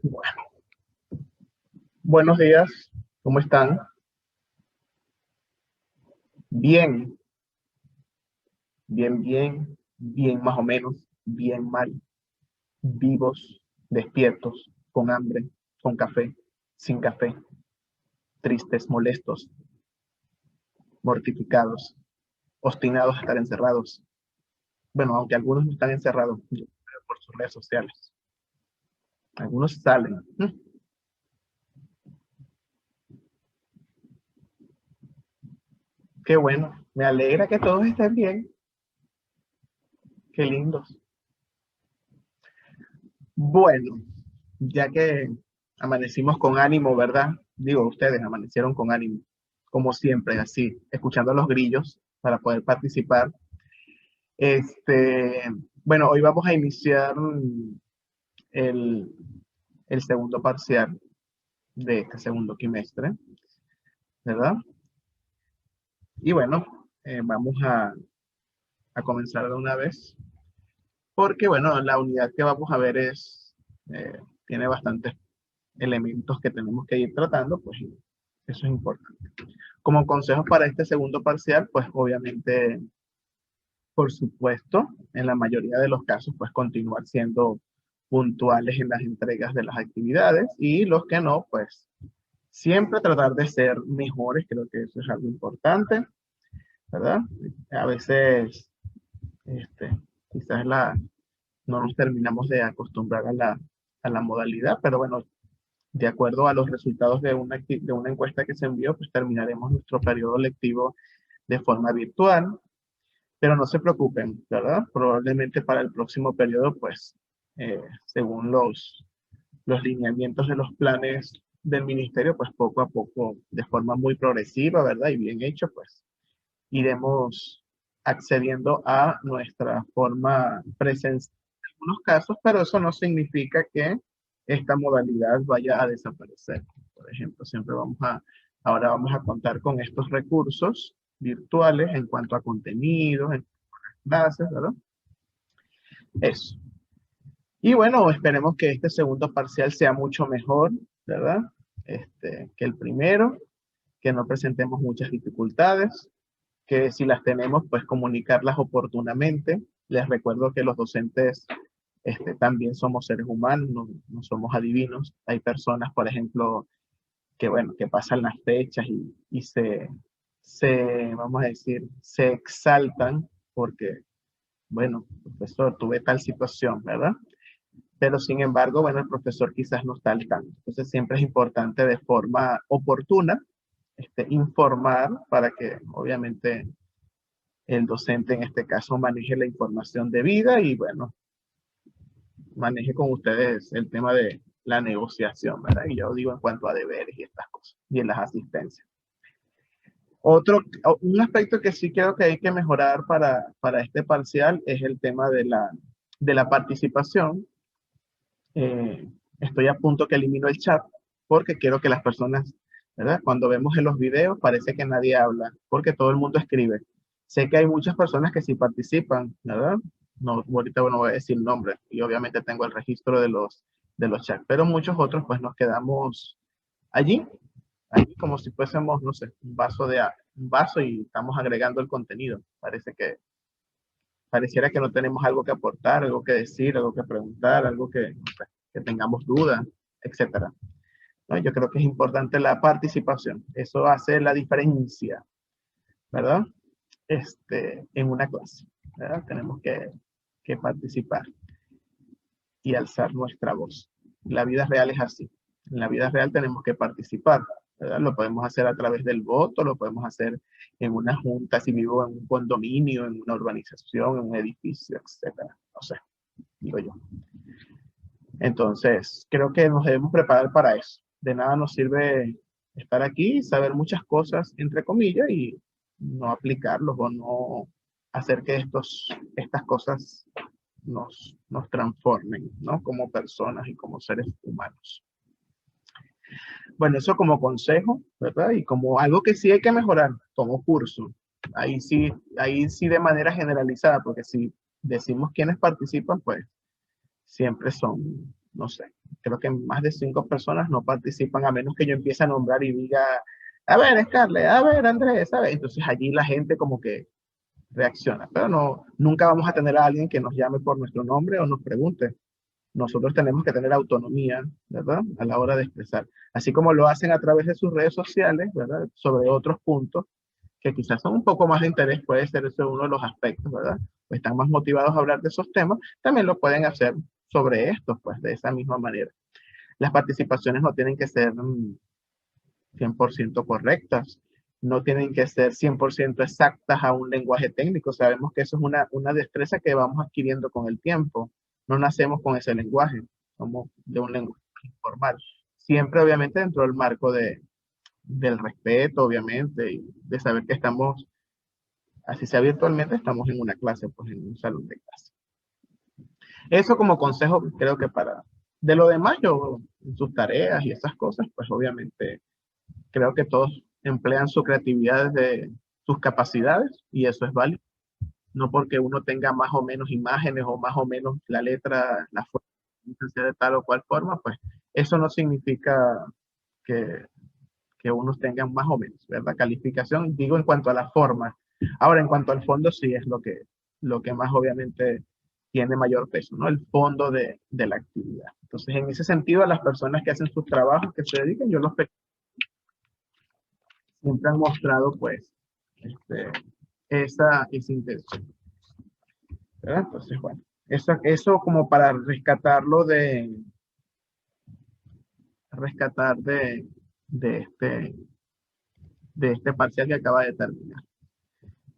Bueno, buenos días, ¿cómo están? Bien, bien más o menos, bien mal, vivos, despiertos, con hambre, con café, sin café, tristes, molestos, mortificados, obstinados a estar encerrados. Bueno, aunque algunos no están encerrados yo veo por sus redes sociales. Algunos salen. Qué bueno, me alegra que todos estén bien. Qué lindos. Bueno, ya que amanecimos con ánimo, ¿verdad? Digo, ustedes amanecieron con ánimo, como siempre, así, escuchando los grillos para poder participar. Este, bueno, hoy vamos a iniciar el, el segundo parcial de este segundo quimestre, ¿verdad? Y bueno, vamos a comenzar de una vez, porque bueno, la unidad que vamos a ver eh, tiene bastantes elementos que tenemos que ir tratando, pues eso es importante. Como consejos para este segundo parcial, pues obviamente, por supuesto, en la mayoría de los casos, pues continuar siendo puntuales en las entregas de las actividades y los que no, pues siempre tratar de ser mejores, creo que eso es algo importante, ¿verdad? A veces, este, quizás no nos terminamos de acostumbrar a la modalidad, pero bueno, de acuerdo a los resultados de una encuesta que se envió, pues terminaremos nuestro periodo lectivo de forma virtual, pero no se preocupen, ¿verdad? Probablemente para el próximo periodo, pues, según los lineamientos de los planes del ministerio, pues poco a poco, de forma muy progresiva, ¿verdad? Y bien hecho, pues iremos accediendo a nuestra forma presencial en algunos casos, pero eso no significa que esta modalidad vaya a desaparecer. Por ejemplo, ahora vamos a contar con estos recursos virtuales en cuanto a contenidos, en clases, ¿verdad? Eso. Y bueno, esperemos que este segundo parcial sea mucho mejor, ¿verdad? Que el primero, que no presentemos muchas dificultades, que si las tenemos, pues comunicarlas oportunamente. Les recuerdo que los docentes también somos seres humanos, no somos adivinos. Hay personas, por ejemplo, que bueno, que pasan las fechas y vamos a decir, se exaltan porque, bueno, profesor, tuve tal situación, ¿verdad? Pero sin embargo, bueno, el profesor quizás no está al tanto. Entonces siempre es importante de forma oportuna informar para que obviamente el docente en este caso maneje la información debida y bueno, maneje con ustedes el tema de la negociación, ¿verdad? Y yo digo en cuanto a deberes y estas cosas, y en las asistencias. Un aspecto que sí creo que hay que mejorar para este parcial es el tema de la participación. Eh, Estoy a punto que elimino el chat porque quiero que las personas, ¿verdad? Cuando vemos en los videos parece que nadie habla porque todo el mundo escribe. Sé que hay muchas personas que sí participan, ¿verdad? No, ahorita no voy a decir nombre y obviamente tengo el registro de los chats, pero muchos otros pues nos quedamos allí, allí como si fuésemos, no sé, un vaso y estamos agregando el contenido. Pareciera que no tenemos algo que aportar, algo que decir, algo que preguntar, algo que tengamos dudas, etcétera. ¿No? Yo creo que es importante la participación. Eso hace la diferencia, ¿verdad? En una clase, ¿verdad? Tenemos que participar y alzar nuestra voz. La vida real es así. En la vida real tenemos que participar, ¿verdad? Lo podemos hacer a través del voto, lo podemos hacer en una junta, si vivo en un condominio, en una urbanización, en un edificio, etcétera. No sé, digo yo. Entonces, creo que nos debemos preparar para eso. De nada nos sirve estar aquí, saber muchas cosas, entre comillas, y no aplicarlos o no hacer que estas cosas nos transformen, ¿no? Como personas y como seres humanos. Bueno, eso como consejo, ¿verdad? Y como algo que sí hay que mejorar como curso. Ahí sí de manera generalizada, porque si decimos quiénes participan, pues siempre son no sé, creo que más de 5 personas no participan a menos que yo empiece a nombrar y diga, a ver, Scarlett, a ver, Andrés, ¿sabes? Entonces allí la gente como que reacciona, pero no, nunca vamos a tener a alguien que nos llame por nuestro nombre o nos pregunte. Nosotros tenemos que tener autonomía, ¿verdad? A la hora de expresar. Así como lo hacen a través de sus redes sociales, ¿verdad? Sobre otros puntos que quizás son un poco más de interés, puede ser ese uno de los aspectos, ¿verdad? O están más motivados a hablar de esos temas, también lo pueden hacer sobre estos, pues, de esa misma manera. Las participaciones no tienen que ser 100% correctas, no tienen que ser 100% exactas a un lenguaje técnico. Sabemos que eso es una destreza que vamos adquiriendo con el tiempo. No nacemos con ese lenguaje, somos de un lenguaje informal. Siempre, obviamente, dentro del marco del respeto, obviamente, y de saber que estamos, así sea virtualmente, estamos en una clase, pues en un salón de clase. Eso como consejo, creo que para... De lo demás, yo, en sus tareas y esas cosas, pues obviamente creo que todos emplean su creatividad desde sus capacidades y eso es válido. No porque uno tenga más o menos imágenes o más o menos la letra, la forma de tal o cual forma, pues eso no significa que, que unos tengan más o menos, ¿verdad? Calificación, digo en cuanto a la forma. Ahora, en cuanto al fondo, sí es lo que más obviamente tiene mayor peso, ¿no? El fondo de la actividad. Entonces, en ese sentido, a las personas que hacen sus trabajos, que se dedican, yo los siempre han mostrado, pues, esa intención, ¿verdad? Entonces, bueno, eso como para rescatar de este, de este parcial que acaba de terminar.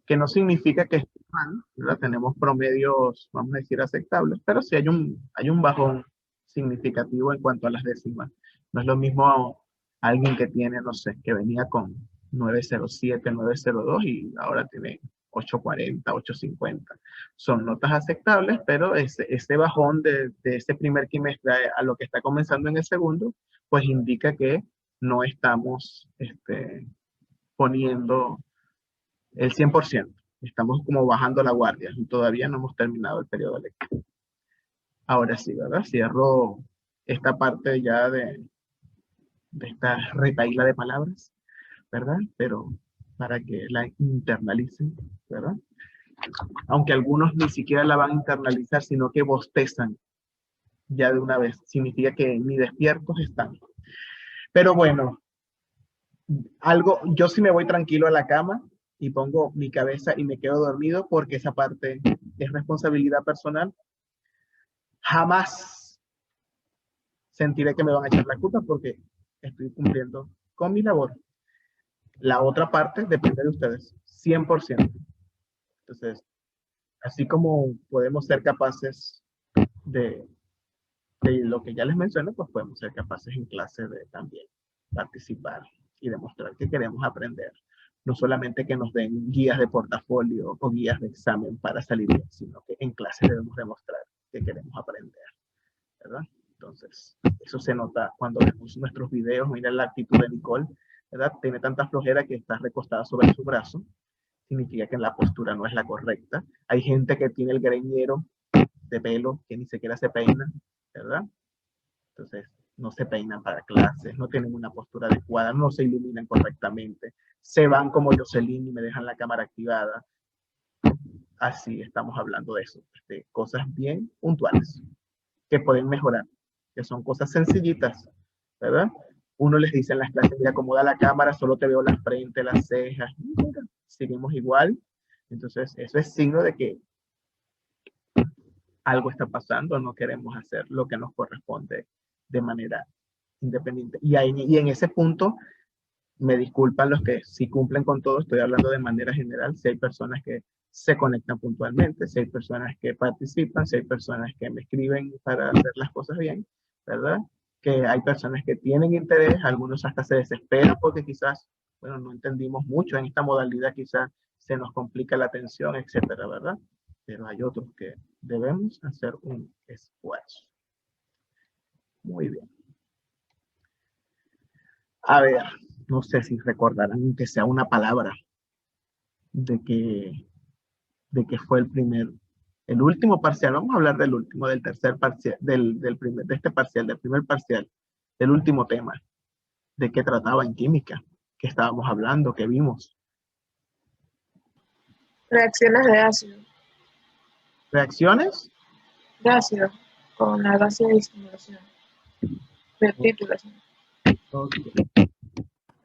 Que no significa que esté mal, ¿verdad? Tenemos promedios, vamos a decir, aceptables, pero sí hay un bajón significativo en cuanto a las décimas. No es lo mismo alguien que tiene, no sé, que venía con 907, 902 y ahora tiene 840, 850. Son notas aceptables, pero ese bajón de ese primer trimestre a lo que está comenzando en el segundo, pues indica que no estamos poniendo el 100%. Estamos como bajando la guardia y todavía no hemos terminado el periodo lectivo. Ahora sí, ¿verdad? Cierro esta parte ya de esta retaíla de palabras, ¿verdad? Pero para que la internalicen, ¿verdad? Aunque algunos ni siquiera la van a internalizar, sino que bostezan ya de una vez. Significa que ni despiertos están. Pero bueno, yo sí me voy tranquilo a la cama y pongo mi cabeza y me quedo dormido porque esa parte es responsabilidad personal. Jamás sentiré que me van a echar la culpa porque estoy cumpliendo con mi labor. La otra parte depende de ustedes, 100%. Entonces, así como podemos ser capaces de, de lo que ya les mencioné, pues podemos ser capaces en clase de también participar y demostrar que queremos aprender. No solamente que nos den guías de portafolio o guías de examen para salir bien, sino que en clase debemos demostrar que queremos aprender, ¿verdad? Entonces, eso se nota cuando vemos nuestros videos. Mira la actitud de Nicole, ¿verdad? Tiene tanta flojera que está recostada sobre su brazo. Significa que la postura no es la correcta. Hay gente que tiene el greñero de pelo que ni siquiera se peina, ¿verdad? Entonces, no se peinan para clases, no tienen una postura adecuada, no se iluminan correctamente, se van como Jocelyn y me dejan la cámara activada. Así estamos hablando de eso, de cosas bien puntuales que pueden mejorar, que son cosas sencillitas, ¿verdad? Uno les dice en las clases, mira, acomoda la cámara, solo te veo la frente, las cejas, y mira, seguimos igual. Entonces, eso es signo de que algo está pasando, no queremos hacer lo que nos corresponde de manera independiente. Y en ese punto, me disculpan los que sí cumplen con todo, estoy hablando de manera general, si hay personas que se conectan puntualmente, si hay personas que participan, si hay personas que me escriben para hacer las cosas bien, ¿verdad? Que hay personas que tienen interés, algunos hasta se desesperan porque quizás, bueno, no entendimos mucho en esta modalidad, quizás se nos complica la atención, etcétera, ¿verdad? Pero hay otros que debemos hacer un esfuerzo. Muy bien. A ver, no sé si recordarán que sea una palabra de que, de que fue el primer El último parcial, vamos a hablar del último, del tercer parcial, de este parcial, del primer parcial, del último tema. ¿De qué trataba en química? ¿Qué estábamos hablando? ¿Qué vimos? Reacciones de ácido. ¿Reacciones? De ácido con la base de disimulación. De titulación. Okay.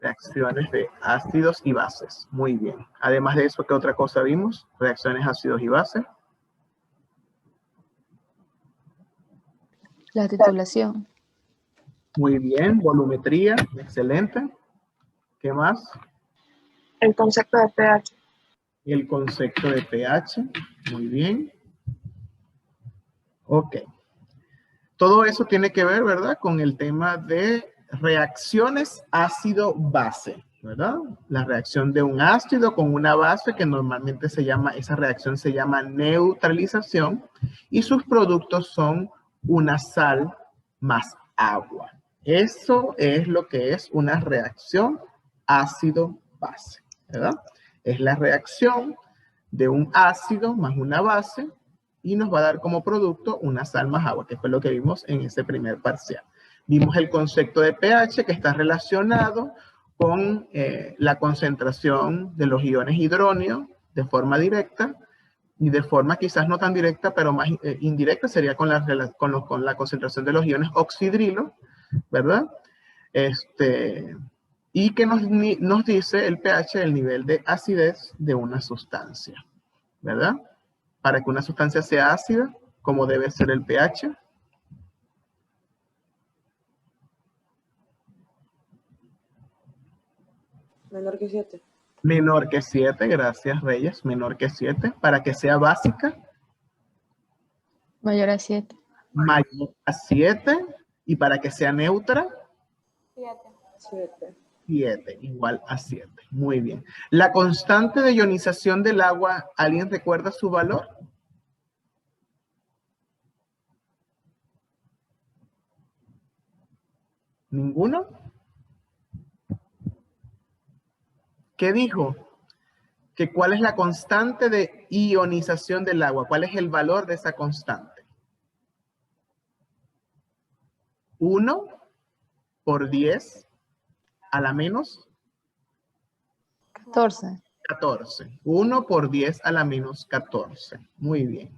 Reacciones de ácidos y bases. Muy bien. Además de eso, ¿qué otra cosa vimos? Reacciones ácidos y bases. La titulación. Muy bien. Volumetría. Excelente. ¿Qué más? El concepto de pH. El concepto de pH. Muy bien. Ok. Todo eso tiene que ver, ¿verdad? Con el tema de reacciones ácido-base, ¿verdad? La reacción de un ácido con una base que normalmente se llama, esa reacción se llama neutralización y sus productos son una sal más agua. Eso es lo que es una reacción ácido-base, ¿verdad? Es la reacción de un ácido más una base y nos va a dar como producto una sal más agua, que fue lo que vimos en ese primer parcial. Vimos el concepto de pH que está relacionado con la concentración de los iones hidróneos de forma directa y de forma quizás no tan directa, pero más indirecta sería con la concentración de los iones oxidrilo, ¿verdad? Y que nos dice el pH el nivel de acidez de una sustancia, ¿verdad? Para que una sustancia sea ácida, ¿cómo debe ser el pH? Menor que 7. Menor que 7, gracias Reyes, menor que 7. Para que sea básica, Mayor a 7. mayor a 7. Y para que sea neutra, 7. 7, igual a 7. Muy bien. La constante de ionización del agua, ¿alguien recuerda su valor? ¿Ninguno? ¿Qué dijo? Que ¿cuál es la constante de ionización del agua? ¿Cuál es el valor de esa constante? 1 por 10 a la menos 14. 14. 1 por 10 a la menos 14. Muy bien.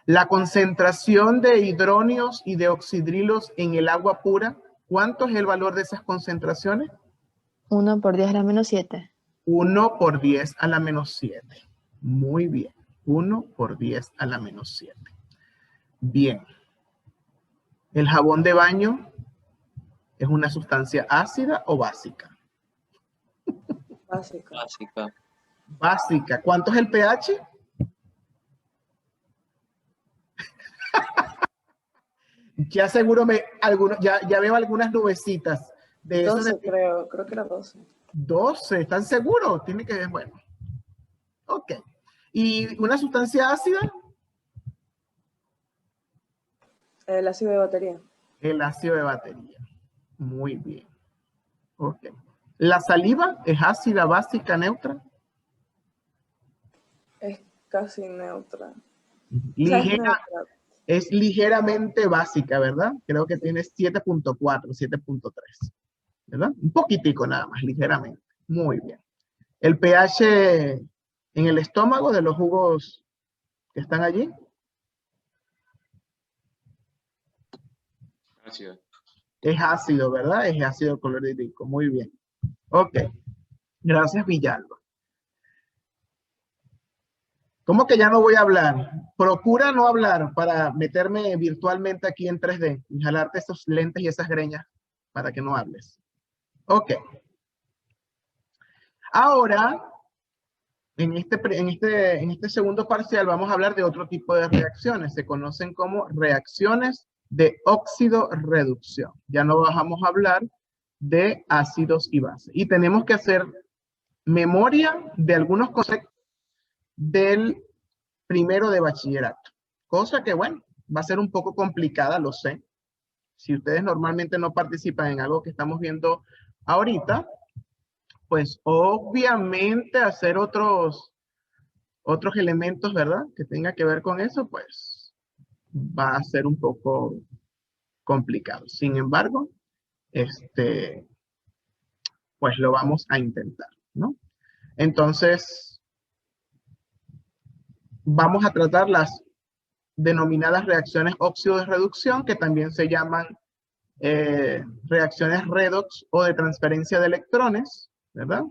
La concentración de hidróneos y de oxidrilos en el agua pura, ¿cuánto es el valor de esas concentraciones? 1 por 10 a la menos 7. 1 por 10 a la menos 7. Muy bien. 1 por 10 a la menos 7. Bien. ¿El jabón de baño es una sustancia ácida o básica? Básica. Básica. Básica. ¿Cuánto es el pH? Ya seguro ya veo algunas nubecitas de eso. 12 creo que era 12. 12, ¿están seguros? Tiene que ser, bueno. Ok. ¿Y una sustancia ácida? El ácido de batería. El ácido de batería. Muy bien. Ok. ¿La saliva es ácida, básica, neutra? Es casi neutra. Ligera, es ligeramente básica, ¿verdad? Creo que tiene 7.4, 7.3. ¿Verdad? Un poquitico nada más, ligeramente. Muy bien. El pH en el estómago de los jugos que están allí. Ácido. Es ácido, ¿verdad? Es ácido clorhídrico. Muy bien. Ok. Gracias, Villalba. ¿Cómo que ya no voy a hablar? Procura no hablar para meterme virtualmente aquí en 3D y jalarte esos lentes y esas greñas para que no hables. Ok. Ahora, en este segundo parcial vamos a hablar de otro tipo de reacciones. Se conocen como reacciones de óxido-reducción. Ya no vamos a hablar de ácidos y bases. Y tenemos que hacer memoria de algunos conceptos del primero de bachillerato. Cosa que, bueno, va a ser un poco complicada, lo sé. Si ustedes normalmente no participan en algo que estamos viendo ahorita, pues obviamente hacer otros otros elementos, ¿verdad? Que tenga que ver con eso, pues va a ser un poco complicado. Sin embargo, pues lo vamos a intentar, ¿no? Entonces, vamos a tratar las denominadas reacciones óxido de reducción, que también se llaman reacciones redox o de transferencia de electrones, ¿verdad?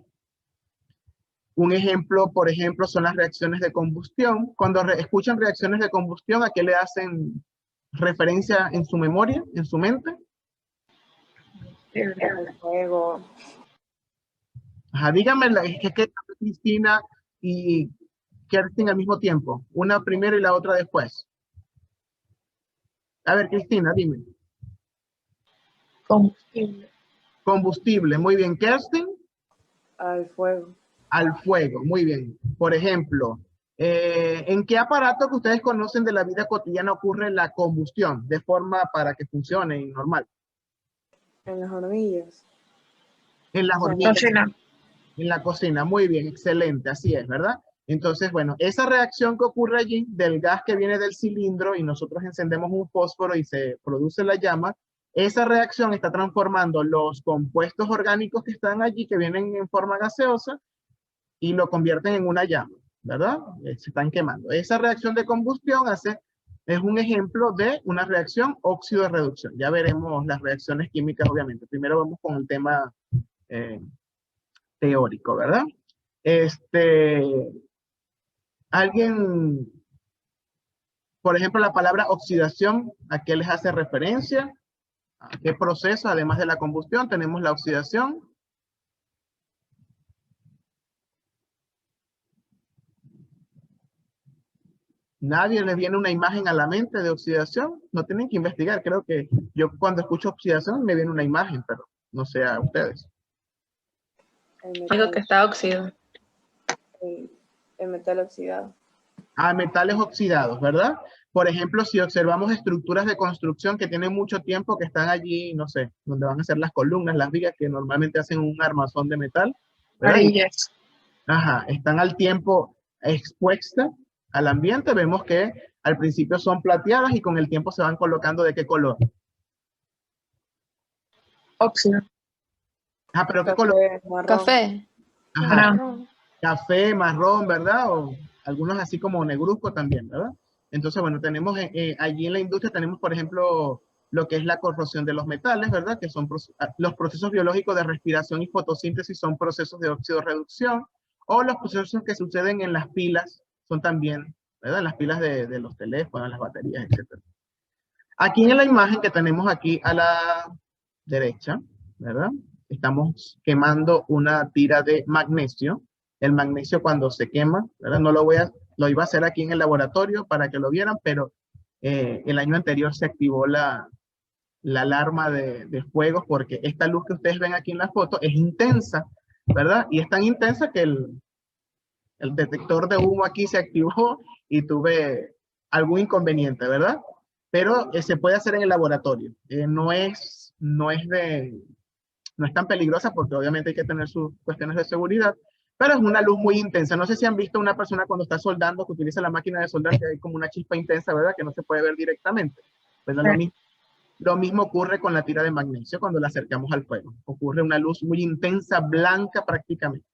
Un ejemplo, por ejemplo, son las reacciones de combustión. Cuando escuchan reacciones de combustión, ¿a qué le hacen referencia en su memoria, en su mente? El fuego. Ajá, dígame, es que Cristina y Kerstin al mismo tiempo. Una primero y la otra después. A ver, Cristina, dime. Combustible. Combustible, muy bien. Kerstin, Al fuego. al fuego, muy bien. Por ejemplo, ¿en qué aparato que ustedes conocen de la vida cotidiana ocurre la combustión de forma para que funcione normal? En las hornillas. En las hornillas. Cocina. En la cocina, muy bien, excelente, así es, ¿verdad? Entonces, bueno, esa reacción que ocurre allí del gas que viene del cilindro y nosotros encendemos un fósforo y se produce la llama, esa reacción está transformando los compuestos orgánicos que están allí, que vienen en forma gaseosa, y lo convierten en una llama, ¿verdad? Se están quemando. Esa reacción de combustión es un ejemplo de una reacción óxido de reducción. Ya veremos las reacciones químicas, obviamente. Primero vamos con el tema teórico, ¿verdad? Alguien, por ejemplo, la palabra oxidación, ¿a qué les hace referencia? ¿A qué proceso, además de la combustión, tenemos la oxidación? ¿Nadie les viene una imagen a la mente de oxidación? No tienen que investigar. Creo que yo cuando escucho oxidación me viene una imagen, pero no sé a ustedes. Algo que está óxido. El metal oxidado. A metales oxidados, ¿verdad? Por ejemplo, si observamos estructuras de construcción que tienen mucho tiempo, que están allí, no sé, donde van a ser las columnas, las vigas, que normalmente hacen un armazón de metal, ¿verdad? Varillas. Ajá, están al tiempo expuestas al ambiente. Vemos que al principio son plateadas y con el tiempo se van colocando ¿de qué color? Óxido. Ah, pero ¿qué color? Café, marrón. Café. Ajá, Marrón. café, marrón, ¿verdad? O algunos así como negruzco también, ¿verdad? Entonces, bueno, tenemos allí en la industria tenemos, por ejemplo, lo que es la corrosión de los metales, ¿verdad? Que son los procesos biológicos de respiración y fotosíntesis son procesos de óxido-reducción, o los procesos que suceden en las pilas son también, ¿verdad? Las pilas de los teléfonos, las baterías, etc. Aquí en la imagen que tenemos aquí a la derecha, ¿verdad? Estamos quemando una tira de magnesio. El magnesio cuando se quema, ¿verdad? No lo iba a hacer aquí en el laboratorio para que lo vieran, pero el año anterior se activó la alarma de fuegos porque esta luz que ustedes ven aquí en la foto es intensa, ¿verdad? Y es tan intensa que el detector de humo aquí se activó y tuve algún inconveniente, ¿verdad? Pero se puede hacer en el laboratorio. No es tan peligrosa porque obviamente hay que tener sus cuestiones de seguridad, pero es una luz muy intensa. No sé si han visto una persona cuando está soldando, que utiliza la máquina de soldar, que hay como una chispa intensa, ¿verdad? Que no se puede ver directamente. Pues lo mismo ocurre con la tira de magnesio cuando la acercamos al fuego. Ocurre una luz muy intensa, blanca prácticamente,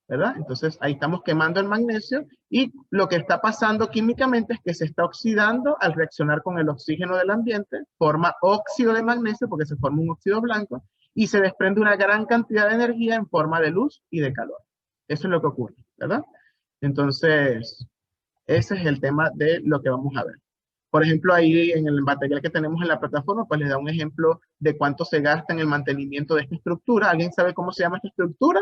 ¿verdad? Entonces ahí estamos quemando el magnesio y lo que está pasando químicamente es que se está oxidando al reaccionar con el oxígeno del ambiente, forma óxido de magnesio porque se forma un óxido blanco y se desprende una gran cantidad de energía en forma de luz y de calor. Eso es lo que ocurre, ¿verdad? Entonces, ese es el tema de lo que vamos a ver. Por ejemplo, ahí en el material que tenemos en la plataforma, pues les da un ejemplo de cuánto se gasta en el mantenimiento de esta estructura. ¿Alguien sabe cómo se llama esta estructura?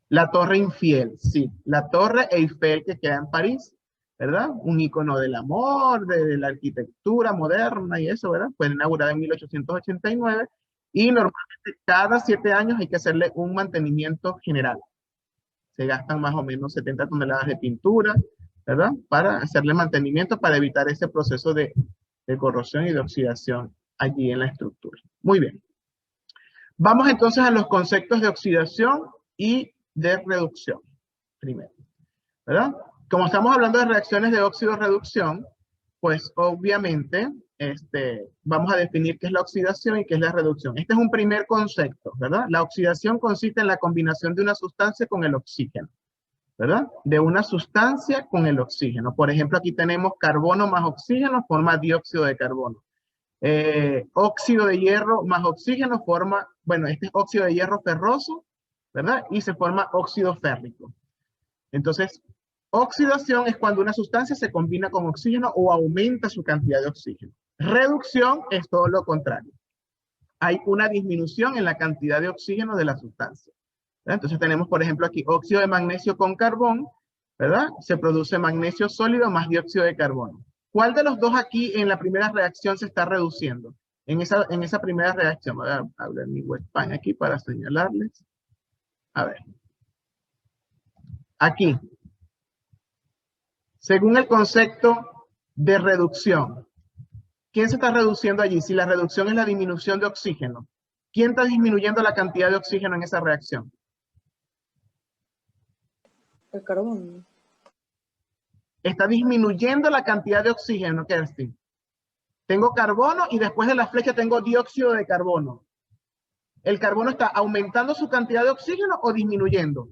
La Torre Eiffel, sí. La Torre Eiffel que queda en París, ¿verdad? Un icono del amor, de la arquitectura moderna y eso, ¿verdad? Fue inaugurada en 1889 y normalmente cada 7 años hay que hacerle un mantenimiento general. Se gastan más o menos 70 toneladas de pintura, ¿verdad? Para hacerle mantenimiento, para evitar ese proceso de corrosión y de oxidación allí en la estructura. Muy bien. Vamos entonces a los conceptos de oxidación y de reducción, primero, ¿verdad? Como estamos hablando de reacciones de óxido-reducción, pues obviamente vamos a definir qué es la oxidación y qué es la reducción. Este es un primer concepto, ¿verdad? La oxidación consiste en la combinación de una sustancia con el oxígeno, ¿verdad? De una sustancia con el oxígeno. Por ejemplo, aquí tenemos carbono más oxígeno, forma dióxido de carbono. Óxido de hierro más oxígeno forma, bueno, este es óxido de hierro ferroso, ¿verdad? Y se forma óxido férrico. Entonces, oxidación es cuando una sustancia se combina con oxígeno o aumenta su cantidad de oxígeno. Reducción es todo lo contrario. Hay una disminución en la cantidad de oxígeno de la sustancia, ¿verdad? Entonces tenemos, por ejemplo, aquí óxido de magnesio con carbón, ¿verdad? Se produce magnesio sólido más dióxido de carbono. ¿Cuál de los dos aquí en la primera reacción se está reduciendo? En esa primera reacción, voy a abrir mi webpage aquí para señalarles. A ver. Aquí. Según el concepto de reducción, ¿quién se está reduciendo allí? Si la reducción es la disminución de oxígeno, ¿quién está disminuyendo la cantidad de oxígeno en esa reacción? El carbono. Está disminuyendo la cantidad de oxígeno, Kerstin. Tengo carbono y después de la flecha tengo dióxido de carbono. ¿El carbono está aumentando su cantidad de oxígeno o disminuyendo?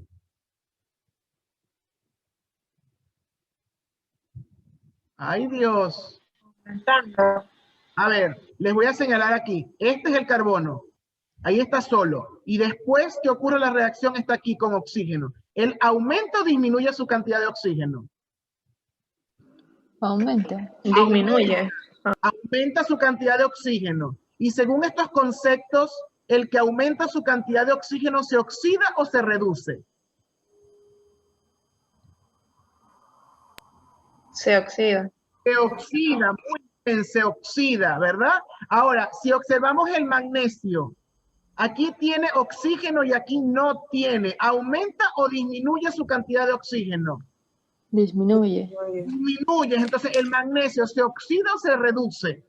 ¡Ay, Dios! Aumentando. A ver, les voy a señalar aquí. Este es el carbono. Ahí está solo. Y después que ocurre la reacción está aquí con oxígeno. ¿El aumento o disminuye su cantidad de oxígeno? Aumenta. Disminuye. Aumenta su cantidad de oxígeno. Y según estos conceptos, el que aumenta su cantidad de oxígeno se oxida o se reduce. Se oxida. Se oxida, muy bien, se oxida, ¿verdad? Ahora, si observamos el magnesio, aquí tiene oxígeno y aquí no tiene. ¿Aumenta o disminuye su cantidad de oxígeno? Disminuye. Disminuye. Entonces, ¿el magnesio se oxida o se reduce?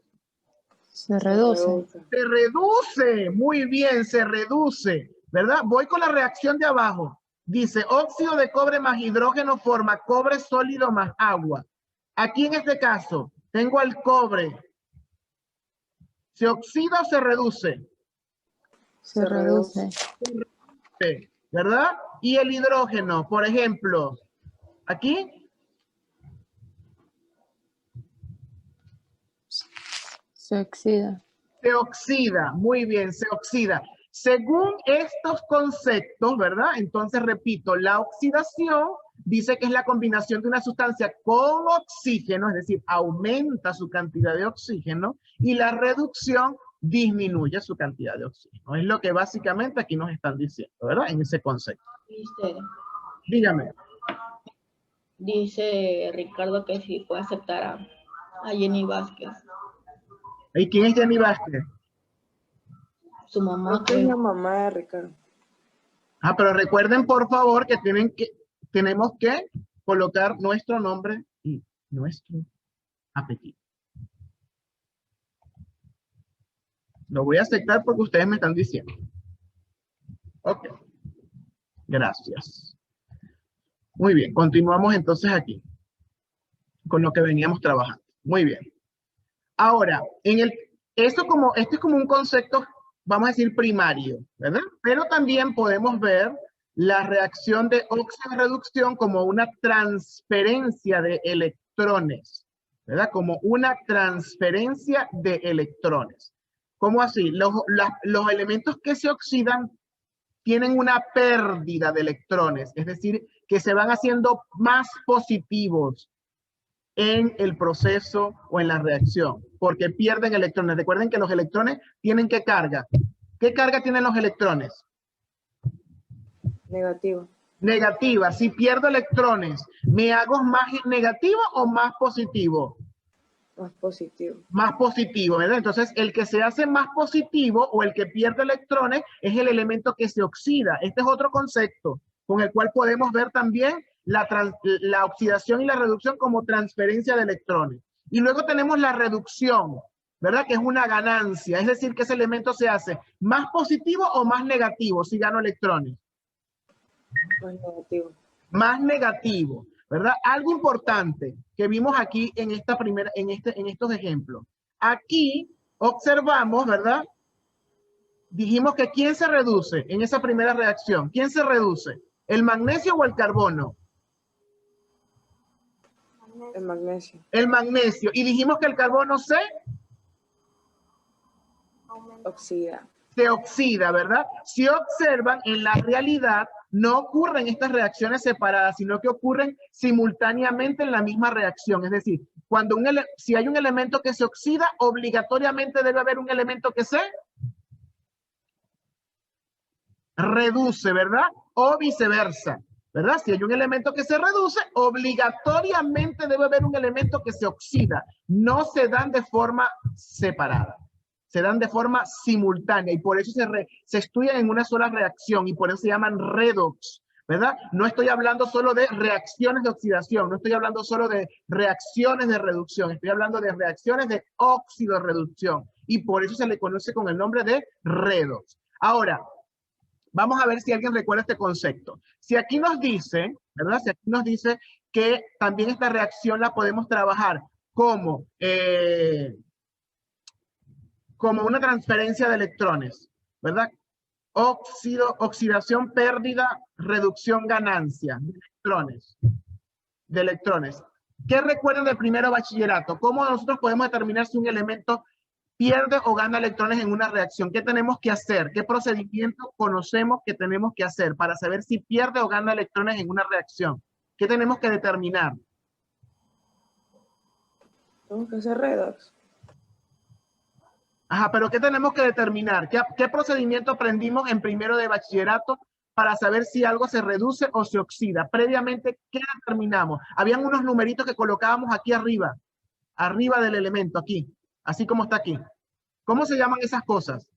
Se reduce. Se reduce. Muy bien, se reduce. ¿Verdad? Voy con la reacción de abajo. Dice, óxido de cobre más hidrógeno forma cobre sólido más agua. Aquí en este caso, tengo al cobre. ¿Se oxida o se reduce? Se reduce. ¿Verdad? Y el hidrógeno, por ejemplo, aquí Se oxida. se oxida. Muy bien, se oxida. Según estos conceptos, ¿verdad? Entonces, repito, la oxidación dice que es la combinación de una sustancia con oxígeno, es decir, aumenta su cantidad de oxígeno, y la reducción disminuye su cantidad de oxígeno. Es lo que básicamente aquí nos están diciendo, ¿verdad? En ese concepto. Mister, Dígame. dice Ricardo que sí puede aceptar a Jenny Vázquez. ¿Y quién es Jenny Vázquez? Su mamá. Creo que es la mamá de Ricardo. Ah, pero recuerden, por favor, que tenemos que colocar nuestro nombre y nuestro apellido. Lo voy a aceptar porque ustedes me están diciendo. Ok. Gracias. Muy bien, continuamos entonces aquí con lo que veníamos trabajando. Muy bien. Ahora, este es como un concepto, vamos a decir, primario, ¿verdad? Pero también podemos ver la reacción de óxido-reducción como una transferencia de electrones, ¿verdad? Como una transferencia de electrones. ¿Cómo así? Los elementos que se oxidan tienen una pérdida de electrones, es decir, que se van haciendo más positivos en el proceso o en la reacción, porque pierden electrones. Recuerden que los electrones tienen ¿qué carga? ¿Qué carga tienen los electrones? Negativa. Negativa. Si pierdo electrones, ¿me hago más negativo o más positivo? Más positivo. Más positivo, ¿verdad? Entonces, el que se hace más positivo o el que pierde electrones es el elemento que se oxida. Este es otro concepto con el cual podemos ver también la oxidación y la reducción como transferencia de electrones. Y luego tenemos la reducción, ¿verdad? Que es una ganancia, es decir, que ese elemento se hace más positivo o más negativo si gano electrones. Más negativo. Más negativo, ¿verdad? Algo importante que vimos aquí en esta primera, en estos ejemplos. Aquí observamos, ¿verdad? Dijimos que ¿quién se reduce en esa primera reacción? ¿Quién se reduce? ¿El magnesio o el carbono? El magnesio. El magnesio. Y dijimos que el carbono se Oxida. oxida, ¿verdad? Si observan, en la realidad no ocurren estas reacciones separadas, sino que ocurren simultáneamente en la misma reacción. Es decir, cuando si hay un elemento que se oxida, obligatoriamente debe haber un elemento que se reduce, ¿verdad? O viceversa, ¿verdad? Si hay un elemento que se reduce, obligatoriamente debe haber un elemento que se oxida. No se dan de forma separada, se dan de forma simultánea y por eso se estudian en una sola reacción y por eso se llaman redox, ¿verdad? No estoy hablando solo de reacciones de oxidación, no estoy hablando solo de reacciones de reducción, estoy hablando de reacciones de óxido-reducción y por eso se le conoce con el nombre de redox. Ahora, vamos a ver si alguien recuerda este concepto. Si aquí nos dice, ¿verdad? Si aquí nos dice que también esta reacción la podemos trabajar como una transferencia de electrones, ¿verdad? Oxidación, pérdida, reducción, ganancia de electrones. ¿Qué recuerdan del primero bachillerato? ¿Cómo nosotros podemos determinar si un elemento pierde o gana electrones en una reacción? ¿Qué tenemos que hacer? ¿Qué procedimiento conocemos que tenemos que hacer para saber si pierde o gana electrones en una reacción? ¿Qué tenemos que determinar? Tenemos que hacer redox. Ajá, pero ¿qué tenemos que determinar? ¿Qué procedimiento aprendimos en primero de bachillerato para saber si algo se reduce o se oxida? Previamente, ¿qué determinamos? Habían unos numeritos que colocábamos aquí arriba del elemento, aquí, así como está aquí. ¿Cómo se llaman esas cosas?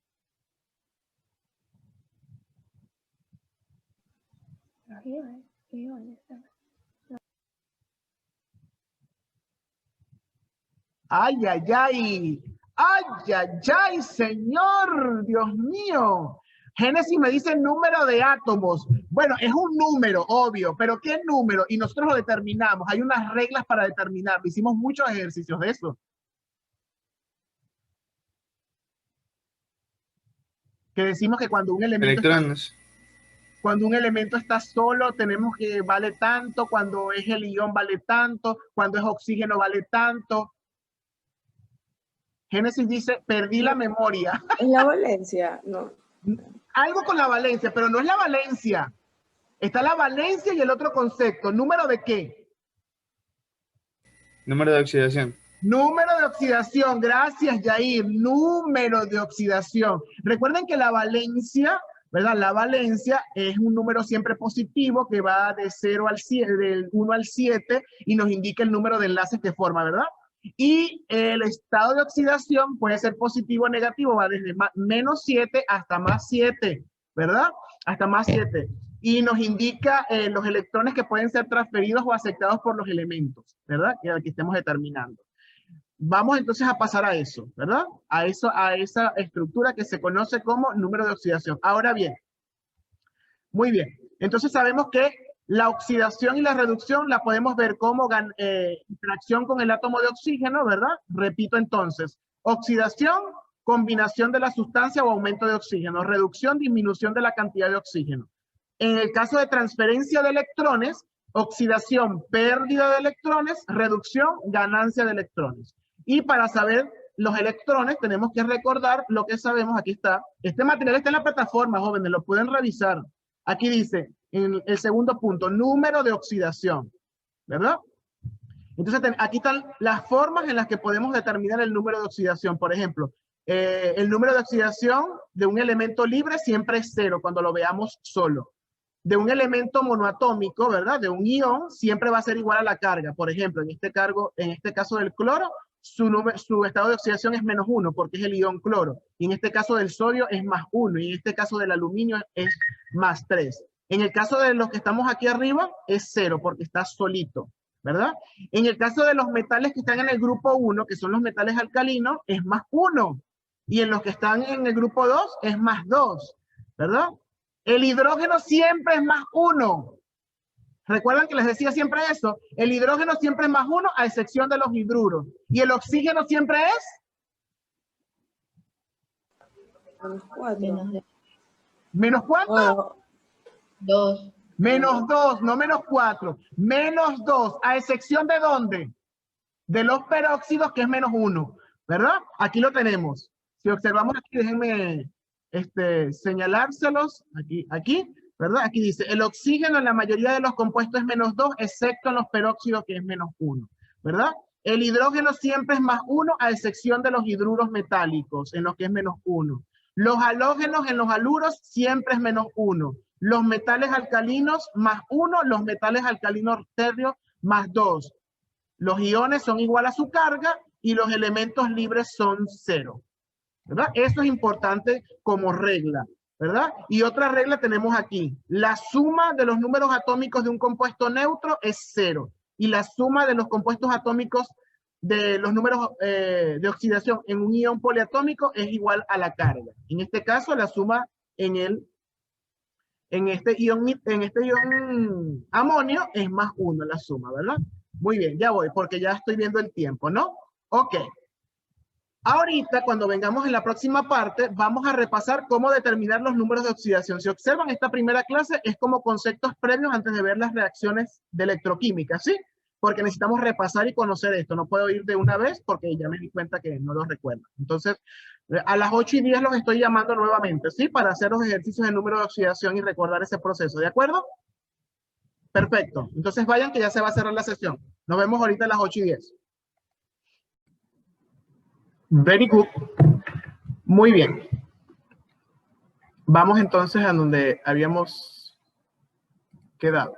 ¡Ay, ay, ay! ¡Ay, ay, ay, señor! ¡Dios mío! Génesis me dice el número de átomos. Bueno, es un número, obvio, pero ¿qué número? Y nosotros lo determinamos. Hay unas reglas para determinarlo. Hicimos muchos ejercicios de eso. Que decimos que cuando un elemento Electrones. cuando un elemento está solo, tenemos que vale tanto, cuando es el ion vale tanto, cuando es oxígeno vale tanto. Génesis dice, perdí la memoria. En la valencia, no. Algo con la valencia, pero no es la valencia. Está la valencia y el otro concepto. ¿Número de qué? Número de oxidación. Número de oxidación. Gracias, Yair. Número de oxidación. Recuerden que la valencia, ¿verdad? La valencia es un número siempre positivo que va de 0 al 7, del 1 al 7 y nos indica el número de enlaces que forma, ¿verdad? Y el estado de oxidación puede ser positivo o negativo, va desde menos 7 hasta más 7, ¿verdad? Hasta más 7. Y nos indica los electrones que pueden ser transferidos o aceptados por los elementos, ¿verdad? Que aquí estemos determinando. Vamos entonces a pasar a eso, ¿verdad? A esa estructura que se conoce como número de oxidación. Ahora bien, muy bien. Entonces sabemos que la oxidación y la reducción la podemos ver como interacción con el átomo de oxígeno, ¿verdad? Repito entonces, oxidación, combinación de la sustancia o aumento de oxígeno. Reducción, disminución de la cantidad de oxígeno. En el caso de transferencia de electrones, oxidación, pérdida de electrones, reducción, ganancia de electrones. Y para saber los electrones tenemos que recordar lo que sabemos, aquí está. Este material está en la plataforma, jóvenes, lo pueden revisar. Aquí dice, en el segundo punto, número de oxidación, ¿verdad? Entonces, aquí están las formas en las que podemos determinar el número de oxidación. Por ejemplo, el número de oxidación de un elemento libre siempre es 0 cuando lo veamos solo. De un elemento monoatómico, ¿verdad? De un ion, siempre va a ser igual a la carga. Por ejemplo, en este caso del cloro, su estado de oxidación es -1 porque es el ion cloro. Y en este caso del sodio es +1. Y en este caso del aluminio es +3. En el caso de los que estamos aquí arriba es 0 porque está solito, ¿verdad? En el caso de los metales que están en el grupo 1, que son los metales alcalinos, es +1. Y en los que están en el grupo 2 es +2, ¿verdad? El hidrógeno siempre es más 1. ¿Recuerdan que les decía siempre eso? El hidrógeno siempre es más 1 a excepción de los hidruros. ¿Y el oxígeno siempre es? -4. Menos de ¿Menos cuánto? Bueno, 2. Menos 2, no menos 4. Menos 2, ¿a excepción de dónde? De los peróxidos, que es menos 1, ¿verdad? Aquí lo tenemos. Si observamos aquí, déjenme señalárselos. Aquí, ¿verdad? Aquí dice, el oxígeno en la mayoría de los compuestos es menos 2, excepto en los peróxidos, que es menos 1, ¿verdad? El hidrógeno siempre es más 1, a excepción de los hidruros metálicos, en los que es menos 1. Los halógenos en los haluros siempre es menos 1. Los metales alcalinos más 1, los metales alcalinos tercios más 2. Los iones son igual a su carga y los elementos libres son 0. ¿Verdad? Eso es importante como regla, ¿verdad? Y otra regla tenemos aquí. La suma de los números atómicos de un compuesto neutro es 0. Y la suma de los compuestos atómicos de los números de oxidación en un ion poliatómico es igual a la carga. En este caso, la suma en este ion amonio es más 1 la suma, ¿verdad? Muy bien, ya voy, porque ya estoy viendo el tiempo, ¿no? Ok. Ahorita, cuando vengamos en la próxima parte, vamos a repasar cómo determinar los números de oxidación. Si observan, esta primera clase es como conceptos previos antes de ver las reacciones de electroquímica, ¿sí? Porque necesitamos repasar y conocer esto. No puedo ir de una vez porque ya me di cuenta que no lo recuerdo. Entonces, a las 8:10 los estoy llamando nuevamente, ¿sí? Para hacer los ejercicios de número de oxidación y recordar ese proceso, ¿de acuerdo? Perfecto. Entonces vayan que ya se va a cerrar la sesión. Nos vemos ahorita a las 8:10. Very good. Muy bien. Vamos entonces a donde habíamos quedado.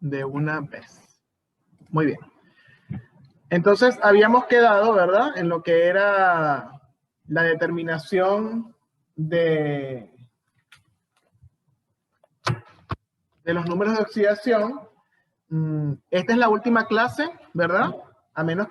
De una vez. Muy bien. Entonces habíamos quedado, ¿verdad? En lo que era la determinación de los números de oxidación. Esta es la última clase, ¿verdad? A menos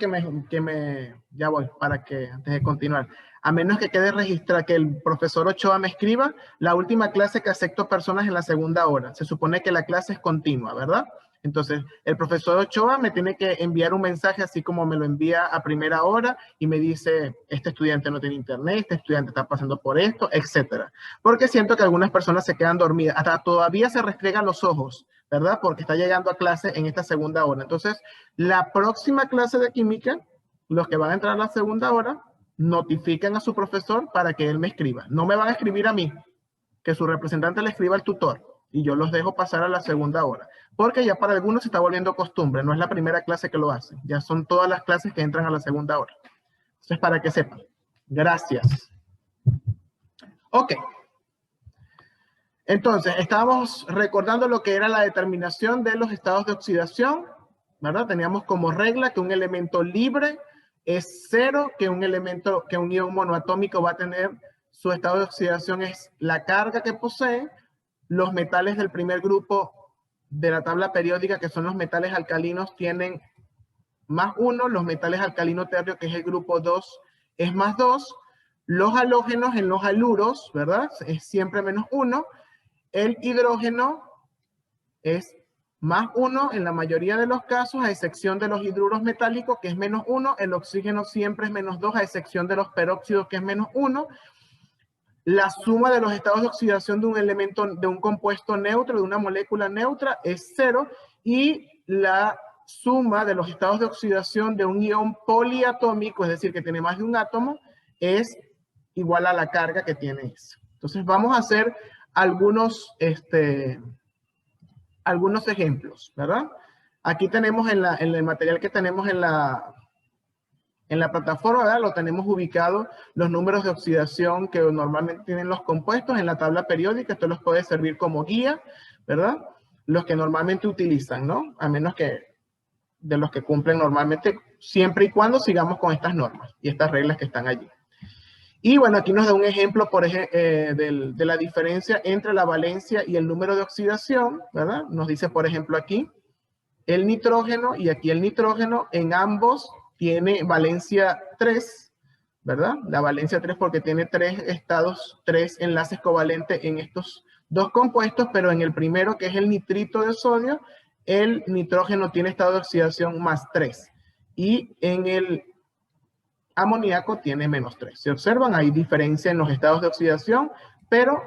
ya voy, para que, antes de continuar, a menos que quede registrado, que el profesor Ochoa me escriba, la última clase que acepto personas en la segunda hora. Se supone que la clase es continua, ¿verdad? Entonces, el profesor Ochoa me tiene que enviar un mensaje así como me lo envía a primera hora y me dice, este estudiante no tiene internet, este estudiante está pasando por esto, etcétera. Porque siento que algunas personas se quedan dormidas, hasta todavía se restregan los ojos, ¿verdad? Porque está llegando a clase en esta segunda hora. Entonces, la próxima clase de química, los que van a entrar a la segunda hora, notifican a su profesor para que él me escriba. No me van a escribir a mí, que su representante le escriba al tutor y yo los dejo pasar a la segunda hora. Porque ya para algunos se está volviendo costumbre, no es la primera clase que lo hacen, ya son todas las clases que entran a la segunda hora. Entonces, para que sepan. Gracias. Ok. Entonces, estábamos recordando lo que era la determinación de los estados de oxidación, ¿verdad? Teníamos como regla que un elemento libre es 0, que un ion monoatómico va a tener su estado de oxidación es la carga que posee. Los metales del primer grupo de la tabla periódica, que son los metales alcalinos, tienen más 1. Los metales alcalino tercio, que es el grupo 2, es más 2. Los halógenos en los haluros, ¿verdad? Es siempre menos 1. El hidrógeno es más 1 en la mayoría de los casos, a excepción de los hidruros metálicos, que es menos 1. El oxígeno siempre es menos 2, a excepción de los peróxidos, que es menos 1. La suma de los estados de oxidación de un elemento, de un compuesto neutro, de una molécula neutra, es 0. Y la suma de los estados de oxidación de un ion poliatómico, es decir, que tiene más de un átomo, es igual a la carga que tiene ese. Entonces vamos a hacer algunos ejemplos, ¿verdad? Aquí tenemos en el material que tenemos en la plataforma, ¿verdad? Lo tenemos ubicado los números de oxidación que normalmente tienen los compuestos en la tabla periódica. Esto los puede servir como guía, ¿verdad? Los que normalmente utilizan, ¿no? A menos que de los que cumplen normalmente, siempre y cuando sigamos con estas normas y estas reglas que están allí. Y bueno, aquí nos da un ejemplo de la diferencia entre la valencia y el número de oxidación, ¿verdad? Nos dice, por ejemplo, aquí, el nitrógeno y aquí el nitrógeno en ambos tiene valencia 3, ¿verdad? La valencia 3 porque tiene 3 estados, 3 enlaces covalentes en estos dos compuestos, pero en el primero, que es el nitrito de sodio, el nitrógeno tiene estado de oxidación más 3. Y en el amoníaco tiene menos 3. ¿Se observan? Hay diferencia en los estados de oxidación, pero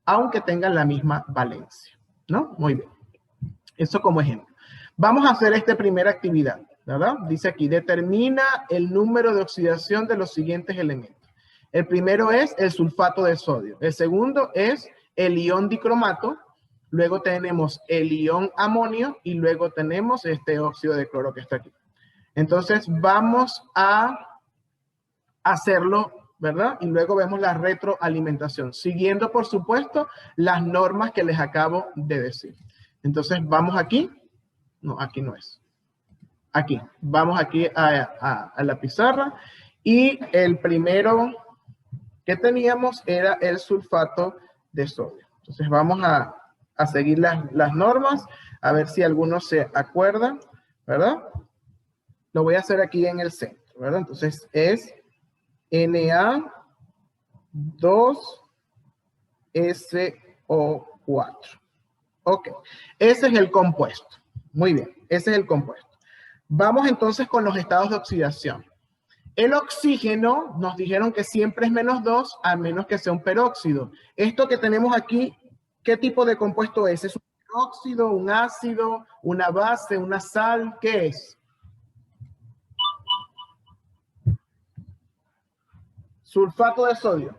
aunque tengan la misma valencia, ¿no? Muy bien. Eso como ejemplo. Vamos a hacer esta primera actividad, ¿verdad? Dice aquí, determina el número de oxidación de los siguientes elementos. El primero es el sulfato de sodio. El segundo es el ion dicromato. Luego tenemos el ion amonio y luego tenemos este óxido de cloro que está aquí. Entonces vamos a hacerlo, ¿verdad? Y luego vemos la retroalimentación, siguiendo, por supuesto, las normas que les acabo de decir. Entonces vamos aquí. No, aquí no es. Aquí. Vamos aquí a la pizarra. Y el primero que teníamos era el sulfato de sodio. Entonces vamos a seguir las normas, a ver si alguno se acuerda, ¿verdad? Lo voy a hacer aquí en el centro, ¿verdad? Entonces es Na2SO4. Ok, ese es el compuesto. Muy bien, ese es el compuesto. Vamos entonces con los estados de oxidación. El oxígeno nos dijeron que siempre es menos 2 a menos que sea un peróxido. Esto que tenemos aquí, ¿qué tipo de compuesto es? ¿Es un peróxido, un ácido, una base, una sal? ¿Qué es? Sulfato de sodio.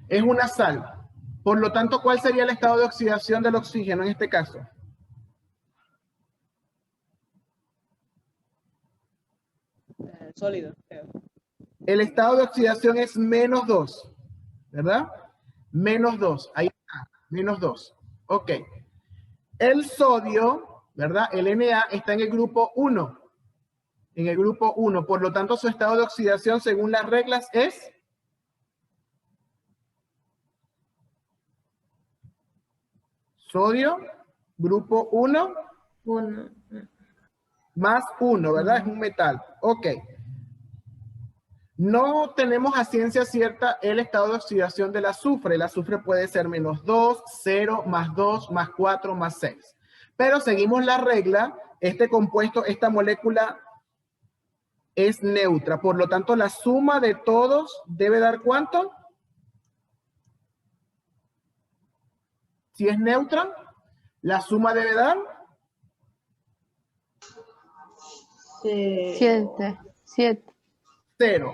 Es una sal. Por lo tanto, ¿cuál sería el estado de oxidación del oxígeno en este caso? Sólido. El estado de oxidación es menos 2, ¿verdad? Menos 2, ahí está, menos 2. Ok. El sodio, ¿verdad? El Na está en el grupo 1. En el grupo 1, por lo tanto, su estado de oxidación, según las reglas, es... Sodio, grupo 1. 1. Más 1, ¿verdad? Es un metal. Ok. No tenemos a ciencia cierta el estado de oxidación del azufre. El azufre puede ser menos 2, 0, más 2, más 4, más 6. Pero seguimos la regla. Este compuesto, esta molécula es neutra. Por lo tanto, la suma de todos debe dar ¿cuánto? Si es neutra, la suma debe dar 7. 0.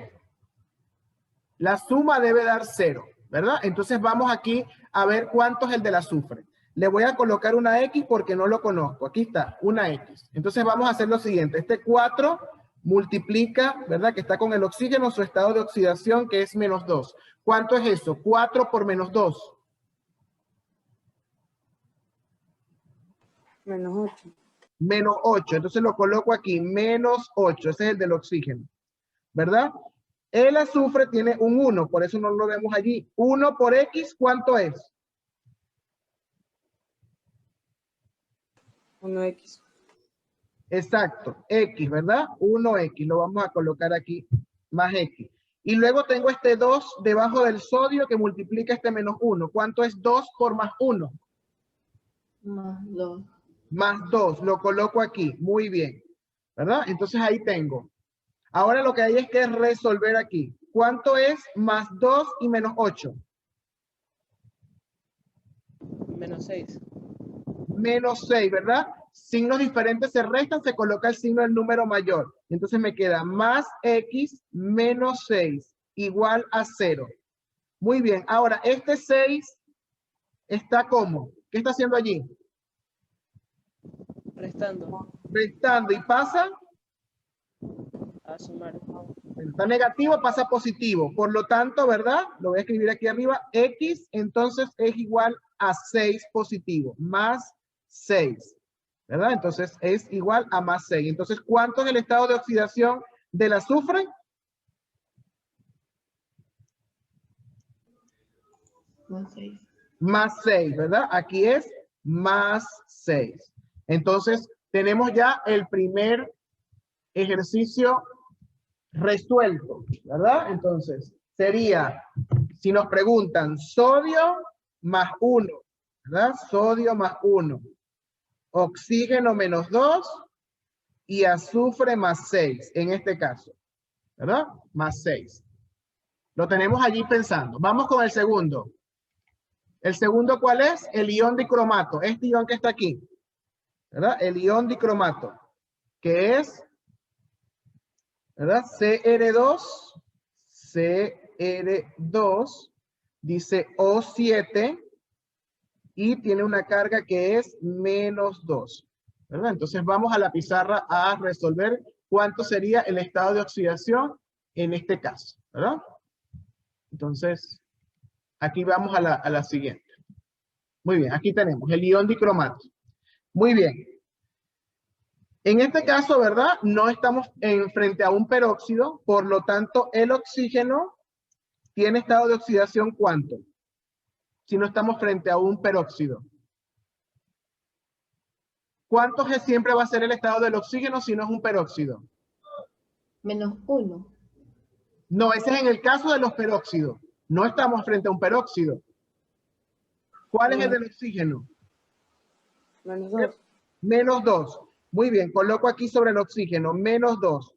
La suma debe dar 0, ¿verdad? Entonces vamos aquí a ver cuánto es el del azufre. Le voy a colocar una X porque no lo conozco. Aquí está, una X. Entonces vamos a hacer lo siguiente. Este 4 multiplica, ¿verdad? Que está con el oxígeno, su estado de oxidación, que es menos 2. ¿Cuánto es eso? 4 por menos 2. Menos 8. Menos 8. Entonces lo coloco aquí, menos 8. Ese es el del oxígeno, ¿verdad? El azufre tiene un 1, por eso no lo vemos allí. 1 por X, ¿cuánto es? 1X. Exacto, X, ¿verdad? 1X, lo vamos a colocar aquí, más X. Y luego tengo este 2 debajo del sodio que multiplica este menos 1. ¿Cuánto es 2 por más 1? Más 2. Más 2, lo coloco aquí, muy bien, ¿verdad? Entonces ahí tengo. Ahora lo que hay es que resolver aquí. ¿Cuánto es más 2 y menos 8? Menos 6. Menos 6, ¿verdad? Signos diferentes se restan, se coloca el signo del número mayor. Entonces me queda más X menos 6 igual a 0. Muy bien, ahora este 6 está ¿cómo? ¿Qué está haciendo allí? Restando. Restando y pasa... A sumar. Está negativo, pasa a positivo. Por lo tanto, ¿verdad? Lo voy a escribir aquí arriba. X entonces es igual a 6 positivo. Más 6. ¿Verdad? Entonces es igual a más 6. Entonces, ¿cuánto es el estado de oxidación del azufre? Más 6. Más 6, ¿verdad? Aquí es más 6. Entonces, tenemos ya el primer ejercicio resuelto, ¿verdad? Entonces, sería, si nos preguntan, sodio más 1, ¿verdad? Sodio más 1, oxígeno menos 2 y azufre más 6, en este caso, ¿verdad? Más 6. Lo tenemos allí pensando. Vamos con el segundo. ¿El segundo cuál es? El ion dicromato. Este ion que está aquí, ¿verdad? El ion dicromato, que es, ¿verdad? CR2, dice O7 y tiene una carga que es -2, ¿verdad? Entonces vamos a la pizarra a resolver cuánto sería el estado de oxidación en este caso, ¿verdad? Entonces, aquí vamos a la siguiente. Muy bien, aquí tenemos el ion dicromato. Muy bien. En este caso, ¿verdad? No estamos frente a un peróxido, por lo tanto, el oxígeno tiene estado de oxidación ¿cuánto? Si no estamos frente a un peróxido. ¿Cuánto siempre va a ser el estado del oxígeno si no es un peróxido? -1. No, ese es en el caso de los peróxidos. No estamos frente a un peróxido. ¿Cuál es el del oxígeno? -2. -2. Muy bien, coloco aquí sobre el oxígeno, -2.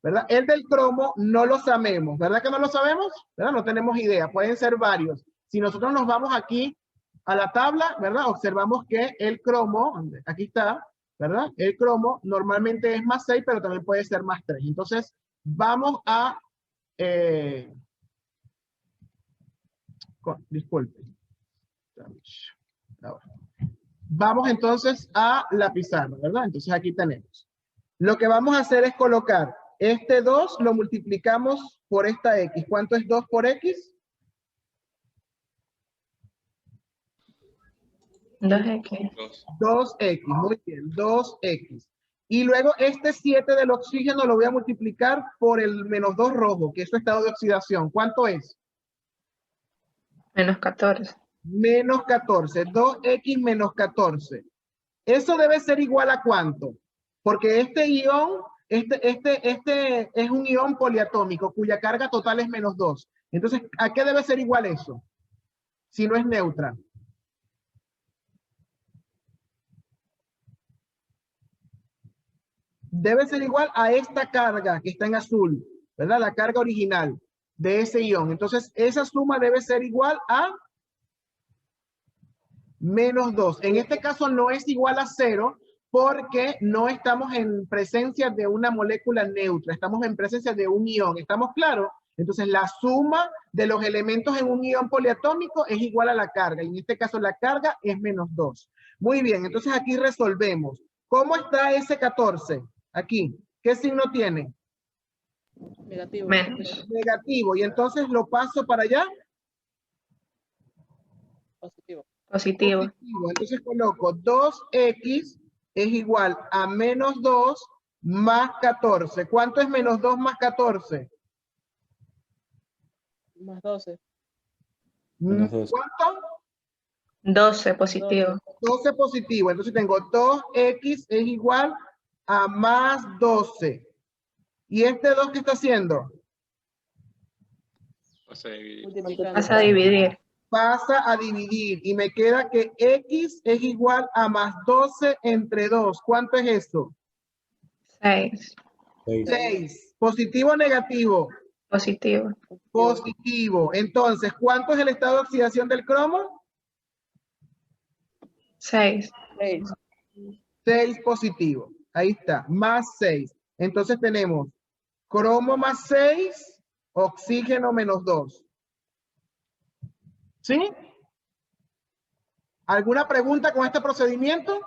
¿Verdad? El del cromo no lo sabemos. ¿Verdad que no lo sabemos? ¿Verdad? No tenemos idea. Pueden ser varios. Si nosotros nos vamos aquí a la tabla, ¿verdad? Observamos que el cromo, aquí está, ¿verdad? El cromo normalmente es más 6, pero también puede ser más 3. Entonces, vamos a... disculpe. Ahora. Vamos entonces a la pizarra, ¿verdad? Entonces aquí tenemos. Lo que vamos a hacer es colocar este 2, lo multiplicamos por esta X. ¿Cuánto es 2 por X? 2x. 2X, muy bien, 2X. Y luego este 7 del oxígeno lo voy a multiplicar por el -2 rojo, que es su estado de oxidación. ¿Cuánto es? -14. -14, 2X menos 14. Eso debe ser igual a ¿cuánto? Porque este ion, este es un ion poliatómico cuya carga total es -2. Entonces, ¿a qué debe ser igual eso? Si no es neutra. Debe ser igual a esta carga que está en azul, ¿verdad? La carga original de ese ion. Entonces, esa suma debe ser igual a -2. En este caso no es igual a 0 porque no estamos en presencia de una molécula neutra, estamos en presencia de un ion. ¿Estamos claros? Entonces, la suma de los elementos en un ion poliatómico es igual a la carga. Y en este caso, la carga es -2. Muy bien, entonces aquí resolvemos. ¿Cómo está ese 14? Aquí, ¿qué signo tiene? Negativo. Menos. Negativo. Y entonces lo paso para allá. Positivo. Positivo. Positivo. Entonces coloco 2X es igual a -2 más 14. ¿Cuánto es -2 más 14? Más 12. -12. ¿Cuánto? 12 positivo. 12 positivo. Entonces tengo 2X es igual a más 12. ¿Y este 2 qué está haciendo? Multiplicando. Vas a dividir. Pasa a dividir y me queda que X es igual a más 12 entre 2. ¿Cuánto es esto? 6 6. ¿Positivo o negativo? positivo. Positivo. Entonces, ¿cuánto es el estado de oxidación del cromo? 6 6. 6 positivo. Ahí está, más 6. Entonces tenemos cromo más 6, oxígeno -2. ¿Sí? ¿Alguna pregunta con este procedimiento?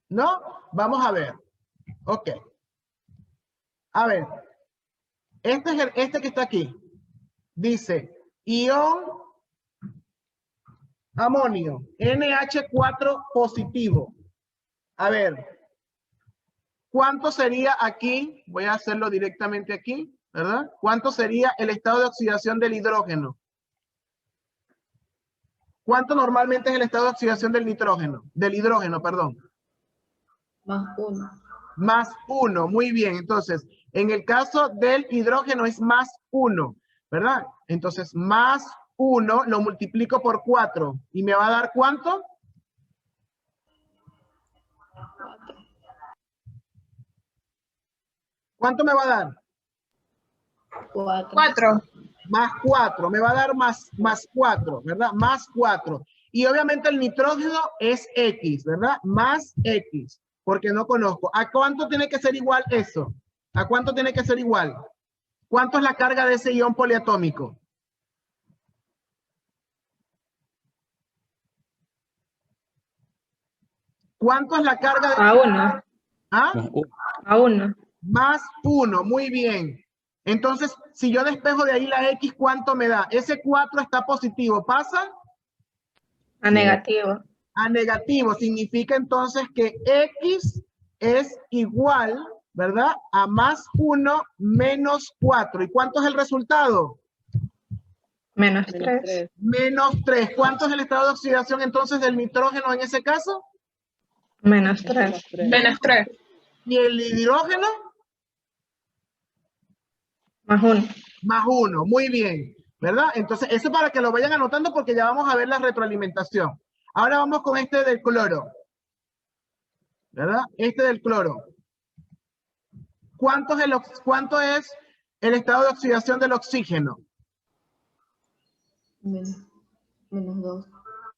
¿No? Vamos a ver. Ok. A ver. Este es este que está aquí. Dice, ion amonio, NH4 positivo. A ver. ¿Cuánto sería aquí? Voy a hacerlo directamente aquí, ¿verdad? ¿Cuánto sería el estado de oxidación del hidrógeno? ¿Cuánto normalmente es el estado de oxidación del nitrógeno? Del hidrógeno, perdón. +1. Más 1, muy bien. Entonces, en el caso del hidrógeno es más 1, ¿verdad? Entonces, más 1 lo multiplico por 4. ¿Y me va a dar cuánto? 4. ¿Cuánto me va a dar? 4. 4. Más 4, me va a dar más 4, ¿verdad? Más 4. Y obviamente el nitrógeno es X, ¿verdad? Más X, porque no conozco. ¿A cuánto tiene que ser igual eso? ¿A cuánto tiene que ser igual? ¿Cuánto es la carga de ese ion poliatómico? ¿Cuánto es la carga de... A 1. ¿Ah? Más uno. A 1. Más 1, muy bien. Entonces, si yo despejo de ahí la X, ¿cuánto me da? Ese 4 está positivo, ¿pasa? A negativo. A negativo. Significa entonces que X es igual, ¿verdad? A más 1 menos 4. ¿Y cuánto es el resultado? Menos Menos 3. 3. Menos 3. ¿Cuánto es el estado de oxidación entonces del nitrógeno en ese caso? Menos 3. Menos 3. ¿Y el hidrógeno? Más 1. Más 1. Muy bien, ¿verdad? Entonces, eso para que lo vayan anotando porque ya vamos a ver la retroalimentación. Ahora vamos con este del cloro, ¿verdad? Este del cloro. ¿Cuánto es el estado de oxidación del oxígeno? Menos 2.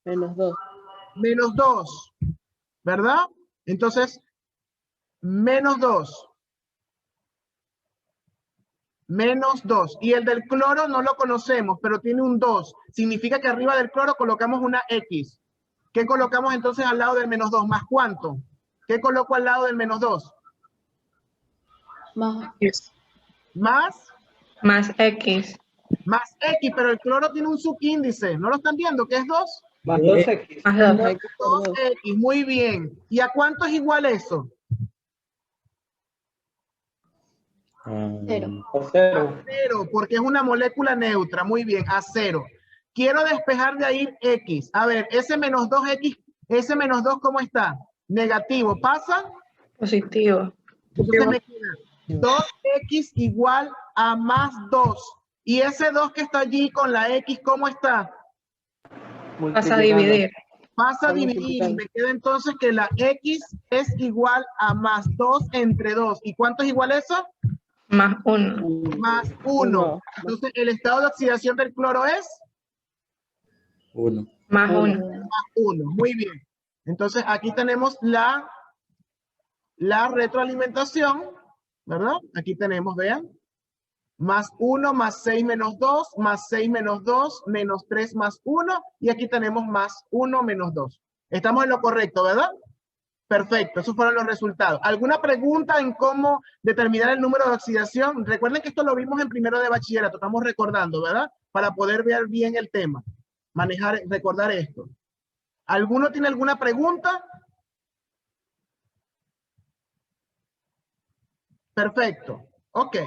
Menos 2. Menos 2, ¿verdad? Entonces, menos 2. Menos 2. Y el del cloro no lo conocemos, pero tiene un 2. Significa que arriba del cloro colocamos una X. ¿Qué colocamos entonces al lado del menos 2? ¿Más cuánto? ¿Qué coloco al lado del menos 2? Más Más X. Más X, pero el cloro tiene un subíndice. ¿No lo están viendo? ¿Qué es 2? Más 2X. Más 2. X por 2. 2X, muy bien. ¿Y a cuánto es igual eso? 0. A 0. 0, porque es una molécula neutra. Muy bien, a 0. Quiero despejar de ahí X. A ver, ese menos 2X, ese menos 2, ¿cómo está? Negativo. ¿Pasa? Positivo. Entonces me queda 2X igual a más 2. Y ese 2 que está allí con la X, ¿cómo está? Vas a dividir. Pasa a Está dividir. multiplicando. Me queda entonces que la X es igual a más 2 entre 2. ¿Y cuánto es igual eso? Más 1. Más 1. Uno. Entonces, el estado de oxidación del cloro es 1. Más 1. más 1. Muy bien. Entonces, aquí tenemos la retroalimentación, ¿verdad? Aquí tenemos, vean. Más 1, más 6 menos 2, más 6 menos 2, menos 3 más 1. Y aquí tenemos más 1 menos 2. Estamos en lo correcto, ¿verdad? Perfecto, esos fueron los resultados. ¿Alguna pregunta en cómo determinar el número de oxidación? Recuerden que esto lo vimos en primero de bachillerato, estamos recordando, ¿verdad? Para poder ver bien el tema, recordar esto. ¿Alguno tiene alguna pregunta? Perfecto, ok.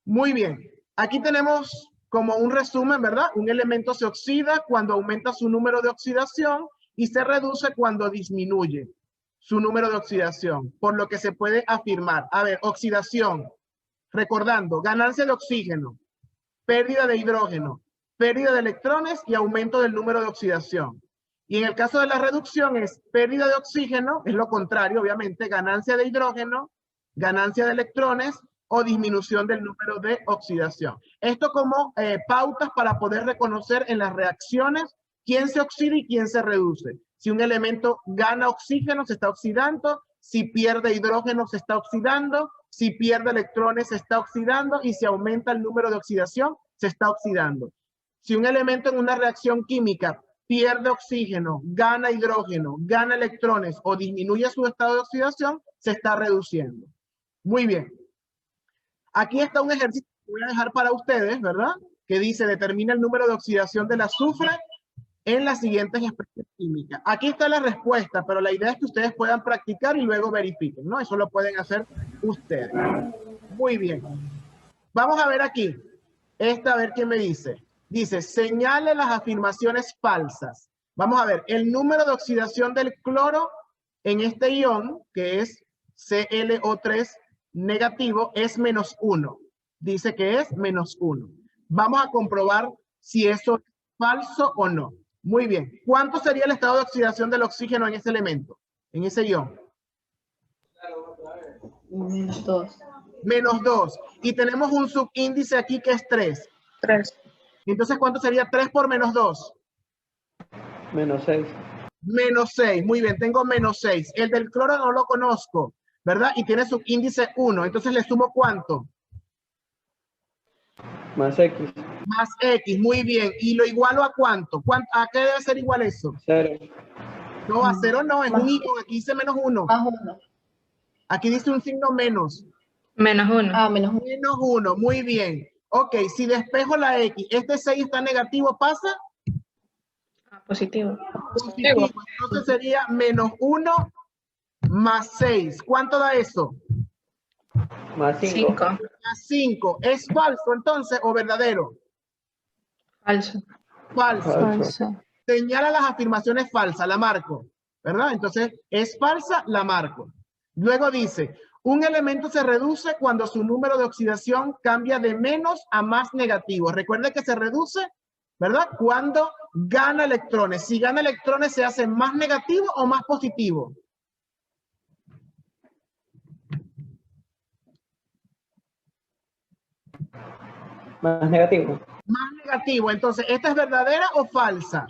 Muy bien, aquí tenemos como un resumen, ¿verdad? Un elemento se oxida cuando aumenta su número de oxidación y se reduce cuando disminuye su número de oxidación, por lo que se puede afirmar. A ver, oxidación, recordando, ganancia de oxígeno, pérdida de hidrógeno, pérdida de electrones y aumento del número de oxidación. Y en el caso de la reducción es pérdida de oxígeno, es lo contrario, obviamente, ganancia de hidrógeno, ganancia de electrones o disminución del número de oxidación. Esto como pautas para poder reconocer en las reacciones quién se oxida y quién se reduce. Si un elemento gana oxígeno, se está oxidando. Si pierde hidrógeno, se está oxidando. Si pierde electrones, se está oxidando. Y si aumenta el número de oxidación, se está oxidando. Si un elemento en una reacción química pierde oxígeno, gana hidrógeno, gana electrones o disminuye su estado de oxidación, se está reduciendo. Muy bien. Aquí está un ejercicio que voy a dejar para ustedes, ¿verdad? Que dice, determina el número de oxidación del azufre en las siguientes especies químicas. Aquí está la respuesta, pero la idea es que ustedes puedan practicar y luego verifiquen, ¿no? Eso lo pueden hacer ustedes. Muy bien. Vamos a ver aquí. Esta, a ver qué me dice. Dice, señale las afirmaciones falsas. Vamos a ver, el número de oxidación del cloro en este ion, que es ClO3 negativo es -1. Dice que es -1. Vamos a comprobar si eso es falso o no. Muy bien. ¿Cuánto sería el estado de oxidación del oxígeno en ese elemento? En ese ion. -2. -2. Y tenemos un subíndice aquí que es 3. 3. Entonces, ¿cuánto sería 3 por -2? -6. -6. Muy bien, tengo -6. El del cloro no lo conozco, ¿verdad? Y tiene subíndice 1. Entonces, ¿le sumo cuánto? Más X. Más X. Muy bien. ¿Y lo igualo a cuánto? ¿A qué debe ser igual eso? 0. No, a 0 no. Es Más- un ion. Aquí dice -1. +1. Aquí dice un signo menos. -1. Ah, -1. -1. Muy bien. Ok, si despejo la X, este 6 está negativo, ¿pasa? Positivo. Positivo. Entonces sería -1 más 6. ¿Cuánto da eso? Más 5. 5. Más 5. ¿Es falso entonces o verdadero? Falso. Falso. Falso. Señala las afirmaciones falsas, la marco, ¿verdad? Entonces, es falsa, la marco. Luego dice, un elemento se reduce cuando su número de oxidación cambia de menos a más negativo. Recuerde que se reduce, ¿verdad? Cuando gana electrones. Si gana electrones, ¿se hace más negativo o más positivo? Más negativo. Más negativo. Entonces, ¿esta es verdadera o falsa?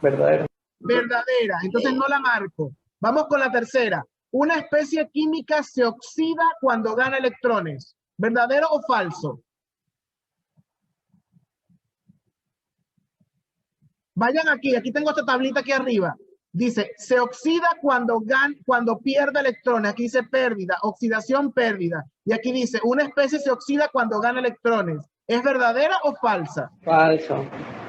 Verdadero. Verdadera. Entonces no la marco. Vamos con la tercera. Una especie química se oxida cuando gana electrones. ¿Verdadero o falso? Vayan aquí. Aquí tengo esta tablita aquí arriba. Dice, se oxida cuando pierde electrones. Aquí dice pérdida, oxidación, pérdida. Y aquí dice, una especie se oxida cuando gana electrones. ¿Es verdadera o falsa? Falso.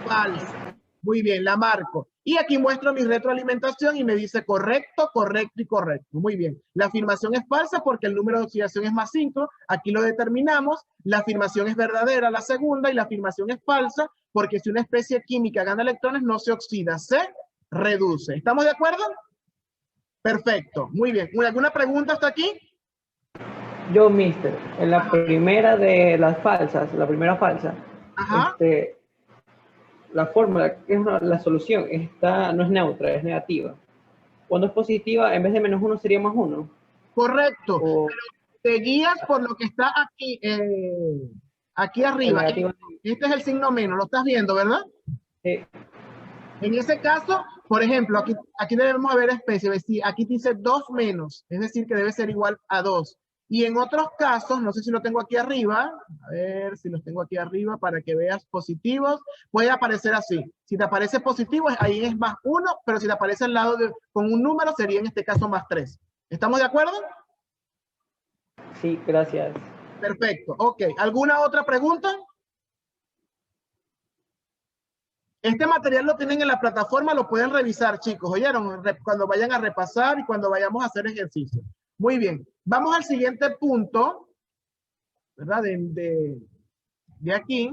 Falsa. Muy bien, la marco. Y aquí muestro mi retroalimentación y me dice correcto, correcto y correcto. Muy bien. La afirmación es falsa porque el número de oxidación es más 5. Aquí lo determinamos. La afirmación es verdadera, la segunda, y la afirmación es falsa porque si una especie química gana electrones no se oxida, se reduce. ¿Estamos de acuerdo? Perfecto. Muy bien. ¿Alguna pregunta hasta aquí? Yo, mister, en la primera de las falsas, la primera falsa, Ajá. la fórmula, que es la solución, no es neutra, es negativa. Cuando es positiva, en vez de -1 sería +1. Correcto. O Pero te guías por lo que está aquí, aquí el arriba. negativo. Este es el signo menos. Lo estás viendo, ¿verdad? Sí. En ese caso, por ejemplo, aquí debemos haber especies. Si aquí dice 2 menos, es decir, que debe ser igual a 2. Y en otros casos, no sé si lo tengo aquí arriba, a ver si los tengo aquí arriba para que veas positivos, puede aparecer así. Si te aparece positivo, ahí es +1, pero si te aparece al lado con un número, sería en este caso +3. ¿Estamos de acuerdo? Sí, gracias. Perfecto. Ok. ¿Alguna otra pregunta? Este material lo tienen en la plataforma, lo pueden revisar, chicos, ¿oyeron? Cuando vayan a repasar y cuando vayamos a hacer ejercicio. Muy bien, vamos al siguiente punto, ¿verdad? De aquí,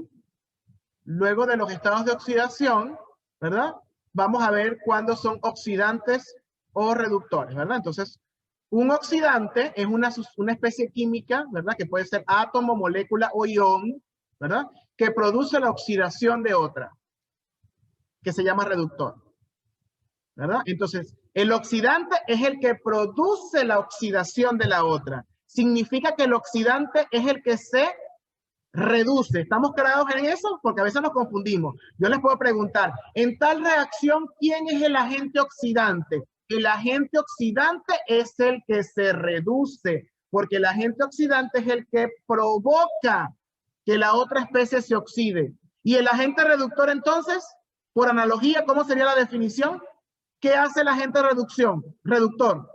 luego de los estados de oxidación, ¿verdad? Vamos a ver cuándo son oxidantes o reductores, ¿verdad? Entonces, un oxidante es una especie química, ¿verdad? Que puede ser átomo, molécula o ion, ¿verdad? Que produce la oxidación de otra, que se llama reductor, ¿verdad? Entonces, el oxidante es el que produce la oxidación de la otra. Significa que el oxidante es el que se reduce. ¿Estamos claros en eso? Porque a veces nos confundimos. Yo les puedo preguntar, en tal reacción, ¿quién es el agente oxidante? El agente oxidante es el que se reduce, porque el agente oxidante es el que provoca que la otra especie se oxide. ¿Y el agente reductor entonces? Por analogía, ¿cómo sería la definición? ¿Qué hace el agente reductor?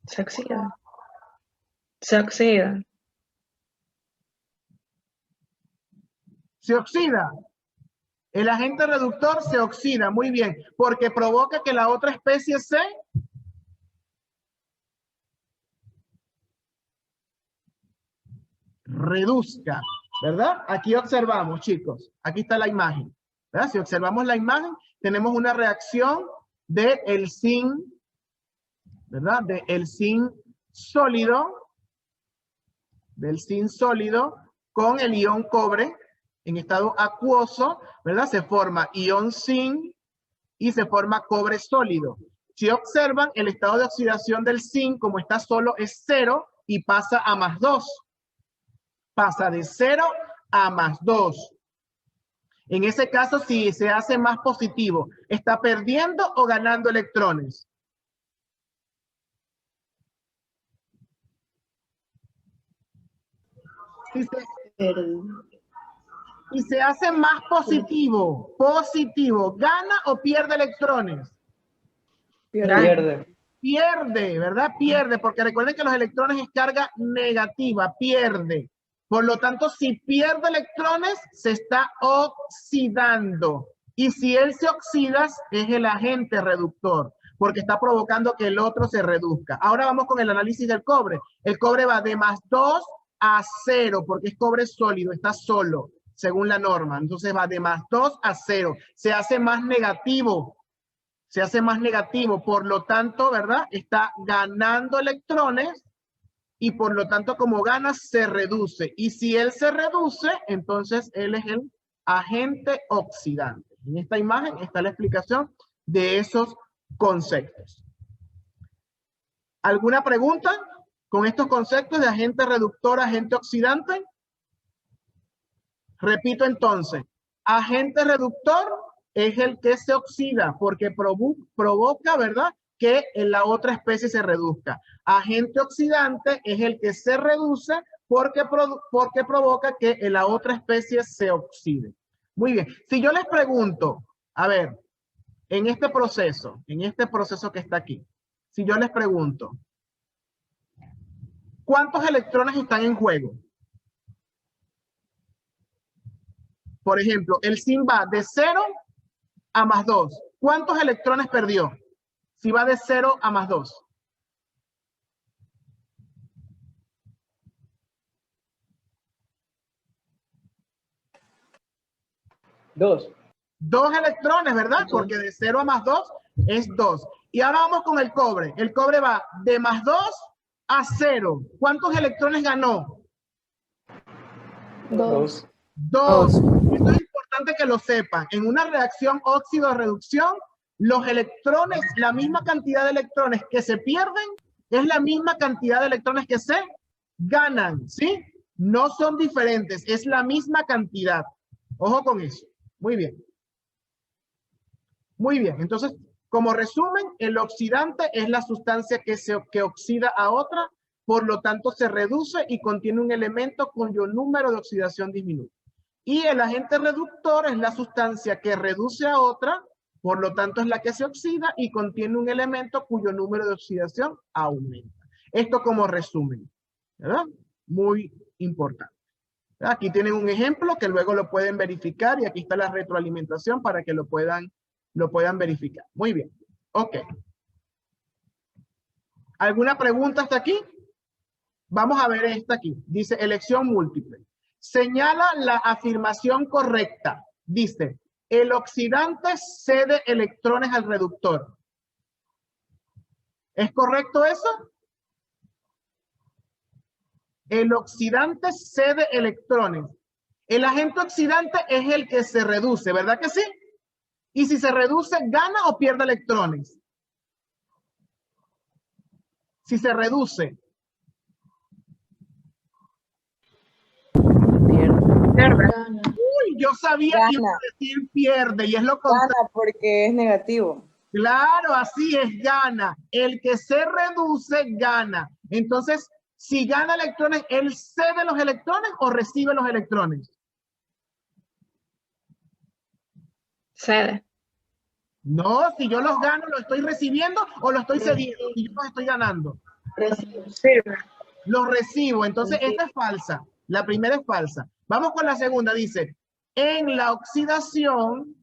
Se oxida. Se oxida. Se oxida. El agente reductor se oxida, muy bien, porque provoca que la otra especie se reduzca. ¿verdad? Aquí observamos, chicos. Aquí está la imagen, ¿verdad? Si observamos la imagen, tenemos una reacción del zinc, ¿verdad? Del zinc sólido, con el ion cobre en estado acuoso, ¿verdad? Se forma ion zinc y se forma cobre sólido. Si observan, el estado de oxidación del zinc, como está solo, es 0 y pasa a +2. Pasa de 0 a +2. En ese caso, si se hace más positivo, ¿está perdiendo o ganando electrones? Y se hace más positivo, ¿gana o pierde electrones? Pierde. Pierde, ¿verdad? Pierde, porque recuerden que los electrones es carga negativa, pierde. Por lo tanto, si pierde electrones, se está oxidando. Y si él se oxida, es el agente reductor, porque está provocando que el otro se reduzca. Ahora vamos con el análisis del cobre. El cobre va de +2 a 0, porque es cobre sólido, está solo, según la norma. Entonces va de +2 a 0. Se hace más negativo. Se hace más negativo, por lo tanto, ¿verdad? Está ganando electrones y por lo tanto, como gana, se reduce. Y si él se reduce, entonces él es el agente oxidante. En esta imagen está la explicación de esos conceptos. ¿Alguna pregunta con estos conceptos de agente reductor, agente oxidante? Repito entonces, agente reductor es el que se oxida porque provoca, ¿verdad?, que la otra especie se reduzca. Agente oxidante es el que se reduce porque provoca que la otra especie se oxide. Muy bien. Si yo les pregunto, a ver, en este proceso que está aquí, si yo les pregunto, ¿cuántos electrones están en juego? Por ejemplo, el zinc va de 0 a +2. ¿Cuántos electrones perdió? Si va de 0 a +2. Dos. 2 electrones, ¿verdad? Porque de 0 a +2 es 2. Y ahora vamos con el cobre. El cobre va de +2 a 0. ¿Cuántos electrones ganó? 2. 2. Esto es importante que lo sepan. En una reacción óxido-reducción, los electrones, la misma cantidad de electrones que se pierden, es la misma cantidad de electrones que se ganan, ¿sí? No son diferentes, es la misma cantidad. Ojo con eso. Muy bien. Muy bien. Entonces, como resumen, el oxidante es la sustancia que oxida a otra, por lo tanto se reduce y contiene un elemento cuyo número de oxidación disminuye. Y el agente reductor es la sustancia que reduce a otra, por lo tanto es la que se oxida y contiene un elemento cuyo número de oxidación aumenta. Esto como resumen, ¿verdad? Muy importante. Aquí tienen un ejemplo que luego lo pueden verificar y aquí está la retroalimentación para que lo puedan verificar. Muy bien. Ok. ¿Alguna pregunta hasta aquí? Vamos a ver esta aquí. Dice elección múltiple. Señala la afirmación correcta. Dice, el oxidante cede electrones al reductor. ¿Es correcto eso? El oxidante cede electrones. El agente oxidante es el que se reduce, ¿verdad que sí? Y si se reduce, ¿gana o pierde electrones? Si se reduce. Gana. Uy, yo sabía que iba a decir pierde y es lo contrario. Gana porque es negativo. Claro, así es, gana. El que se reduce, gana. Entonces, si gana electrones, ¿él cede los electrones o recibe los electrones? Cede. No, si yo los gano, ¿lo estoy recibiendo o lo estoy cediendo? Si yo los estoy ganando. Sirve. Los recibo. Entonces, esta es falsa. La primera es falsa. Vamos con la segunda. Dice, en la oxidación,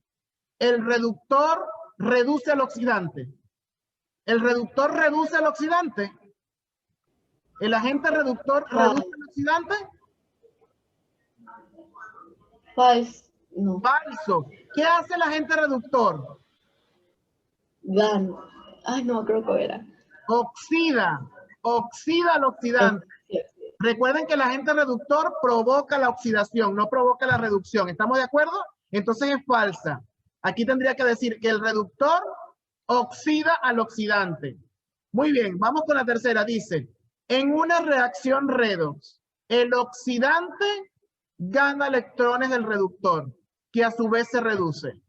el reductor reduce al oxidante. ¿El reductor reduce al oxidante? ¿El agente reductor reduce al oxidante? Falso. No. Falso. ¿Qué hace el agente reductor? Gana. Ay, no, creo que era. Oxida. Oxida al oxidante. Recuerden que el agente reductor provoca la oxidación, no provoca la reducción. ¿Estamos de acuerdo? Entonces es falsa. Aquí tendría que decir que el reductor oxida al oxidante. Muy bien, vamos con la tercera. Dice, en una reacción redox, el oxidante gana electrones del reductor, que a su vez se reduce.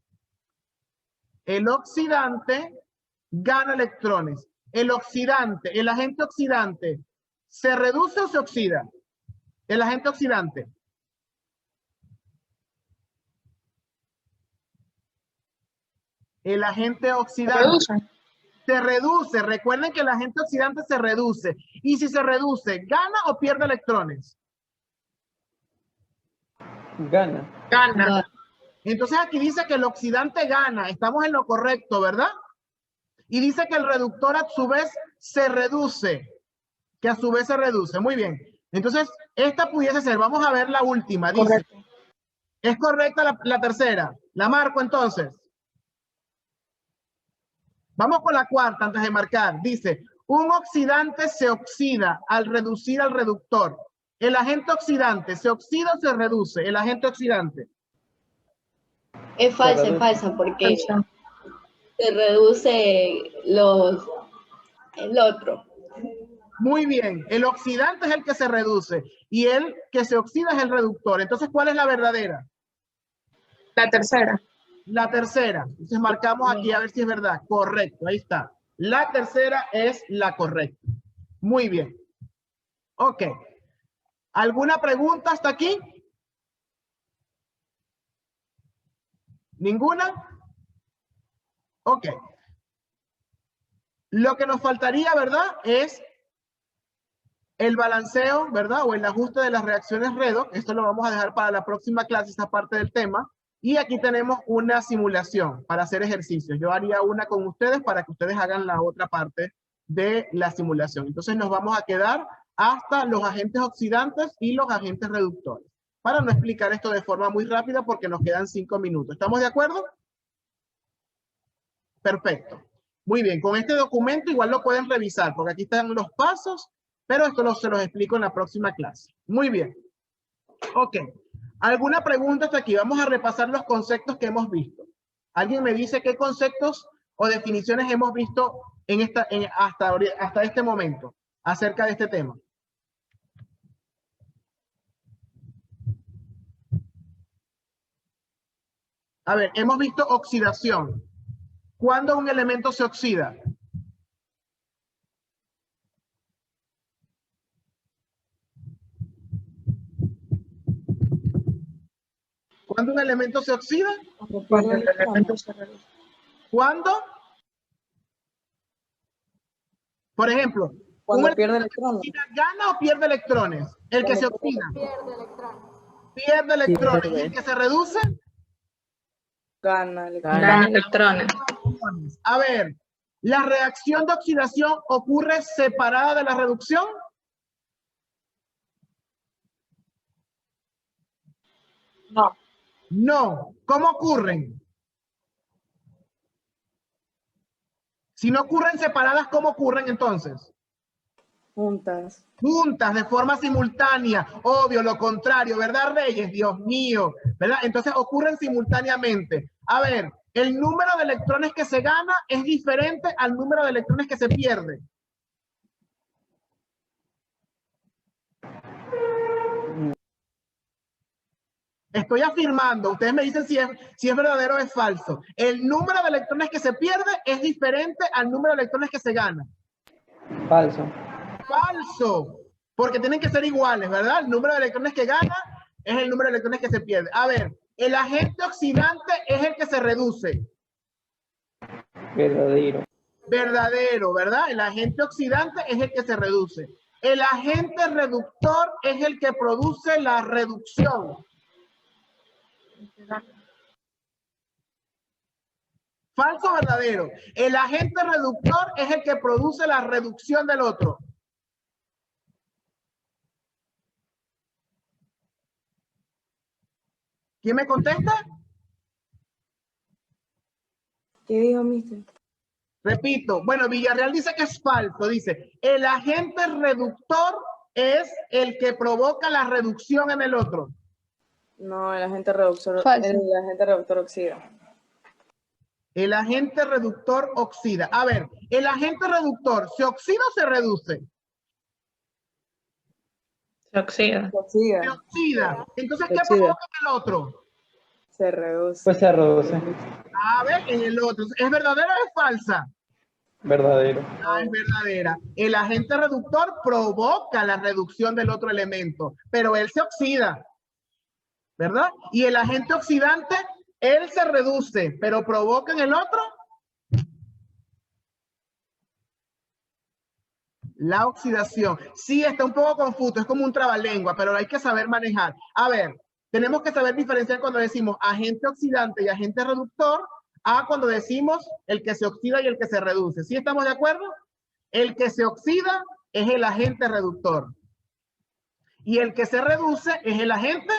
El oxidante gana electrones. El oxidante, el agente oxidante, ¿se reduce o se oxida? El agente oxidante. El agente oxidante Reducen. se reduce. Recuerden que el agente oxidante se reduce. Y si se reduce, ¿gana o pierde electrones? Gana. Gana. Entonces aquí dice que el oxidante gana. Estamos en lo correcto, ¿verdad? Y dice que el reductor a su vez se reduce. Que a su vez se reduce. Muy bien. Entonces, esta pudiese ser. Vamos a ver la última. Dice, Correcto. ¿es correcta la tercera? La marco entonces. Vamos con la cuarta antes de marcar. Dice, un oxidante se oxida al reducir al reductor. El agente oxidante, ¿se oxida o se reduce? El agente oxidante. Es falsa, porque Falsa. se reduce el otro. Muy bien. El oxidante es el que se reduce y el que se oxida es el reductor. Entonces, ¿cuál es la verdadera? La tercera. La tercera. Entonces, marcamos aquí a ver si es verdad. Correcto, ahí está. La tercera es la correcta. Muy bien. Ok. ¿Alguna pregunta hasta aquí? ¿Ninguna? Ok. Lo que nos faltaría, ¿verdad? Es el balanceo, ¿verdad? O el ajuste de las reacciones redox. Esto lo vamos a dejar para la próxima clase, esta parte del tema. Y aquí tenemos una simulación para hacer ejercicios. Yo haría una con ustedes para que ustedes hagan la otra parte de la simulación. Entonces nos vamos a quedar hasta los agentes oxidantes y los agentes reductores. Para no explicar esto de forma muy rápida porque nos quedan 5 minutos. ¿Estamos de acuerdo? Perfecto. Muy bien, con este documento igual lo pueden revisar porque aquí están los pasos, pero esto se los explico en la próxima clase. Muy bien. Ok. ¿Alguna pregunta hasta aquí? Vamos a repasar los conceptos que hemos visto. ¿Alguien me dice qué conceptos o definiciones hemos visto hasta este momento acerca de este tema? A ver, hemos visto oxidación. ¿Cuándo un elemento se oxida? ¿Cuándo un elemento se oxida? Cuando el elemento se reduce. ¿Cuándo? Por ejemplo, Cuando ¿un pierde elemento electrones. que se oxida gana o pierde electrones? El que se oxida. Pierde Sí, electrones. ¿Y pierde. el que se reduce? Gana electrones. Gana electrones. A ver, ¿la reacción de oxidación ocurre separada de la reducción? No. No. ¿Cómo ocurren? Si no ocurren separadas, ¿cómo ocurren entonces? Juntas. Juntas, de forma simultánea. Obvio, lo contrario, ¿verdad, Reyes? Dios mío, ¿verdad? Entonces ocurren simultáneamente. A ver, el número de electrones que se gana es diferente al número de electrones que se pierde. Estoy afirmando, ustedes me dicen si es verdadero o es falso. El número de electrones que se pierde es diferente al número de electrones que se gana. Falso. Falso, porque tienen que ser iguales, ¿verdad? El número de electrones que gana es el número de electrones que se pierde. A ver, el agente oxidante es el que se reduce. Verdadero. Verdadero, ¿verdad? El agente oxidante es el que se reduce. El agente reductor es el que produce la reducción. Falso o verdadero. El agente reductor es el que produce la reducción del otro. ¿Quién me contesta? ¿Qué dijo, mister? Repito, bueno, Villarreal dice que es falso. Dice, el agente reductor es el que provoca la reducción en el otro. No, el agente reductor, Falso. el agente reductor oxida. El agente reductor oxida. A ver, ¿el agente reductor se oxida o se reduce? Se oxida. Se oxida. Se oxida. Entonces, Se ¿qué oxida. provoca en el otro? Se reduce. Pues se reduce. A ver, en el otro. ¿Es verdadera o es falsa? Verdadero. Ah, es verdadera. El agente reductor provoca la reducción del otro elemento, pero él se oxida, ¿verdad? Y el agente oxidante, él se reduce, pero provoca en el otro la oxidación. Sí, está un poco confuso, es como un trabalengua, pero hay que saber manejar. A ver, tenemos que saber diferenciar cuando decimos agente oxidante y agente reductor, a cuando decimos el que se oxida y el que se reduce. ¿Sí estamos de acuerdo? El que se oxida es el agente reductor. Y el que se reduce es el agente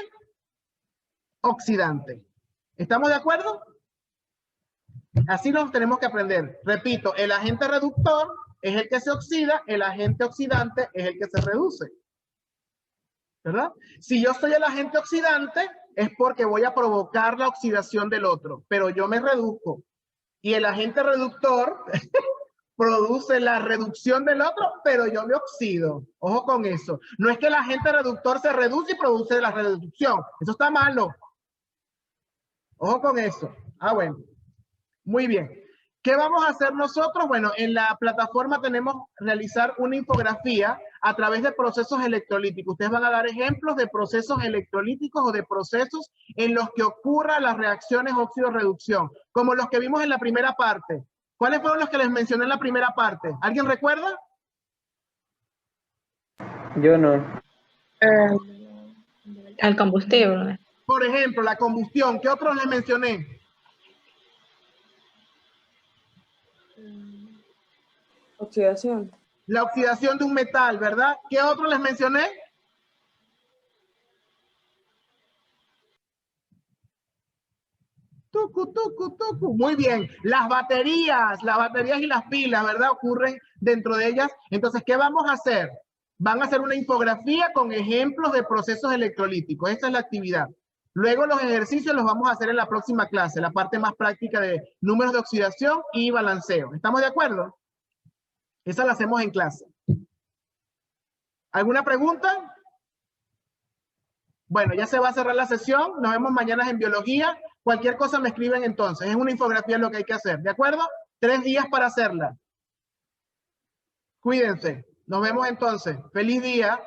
oxidante. ¿Estamos de acuerdo? Así nos tenemos que aprender. Repito, el agente reductor es el que se oxida, el agente oxidante es el que se reduce. ¿Verdad? Si yo soy el agente oxidante, es porque voy a provocar la oxidación del otro, pero yo me reduzco. Y el agente reductor produce la reducción del otro, pero yo me oxido. Ojo con eso. No es que el agente reductor se reduce y produce la reducción. Eso está malo. Ojo con eso. Ah, bueno. Muy bien. ¿Qué vamos a hacer nosotros? Bueno, en la plataforma tenemos realizar una infografía a través de procesos electrolíticos. Ustedes van a dar ejemplos de procesos electrolíticos o de procesos en los que ocurran las reacciones óxido-reducción, como los que vimos en la primera parte. ¿Cuáles fueron los que les mencioné en la primera parte? ¿Alguien recuerda? Yo no. El combustible. Por ejemplo, la combustión. ¿Qué otros les mencioné? Oxidación. La oxidación de un metal, ¿verdad? ¿Qué otros les mencioné? Tucu, tucu, tucu. Muy bien. Las baterías y las pilas, ¿verdad? Ocurren dentro de ellas. Entonces, ¿qué vamos a hacer? Van a hacer una infografía con ejemplos de procesos electrolíticos. Esta es la actividad. Luego los ejercicios los vamos a hacer en la próxima clase, la parte más práctica de números de oxidación y balanceo. ¿Estamos de acuerdo? Esa la hacemos en clase. ¿Alguna pregunta? Bueno, ya se va a cerrar la sesión. Nos vemos mañana en biología. Cualquier cosa me escriben entonces. Es una infografía lo que hay que hacer. ¿De acuerdo? 3 días para hacerla. Cuídense. Nos vemos entonces. Feliz día.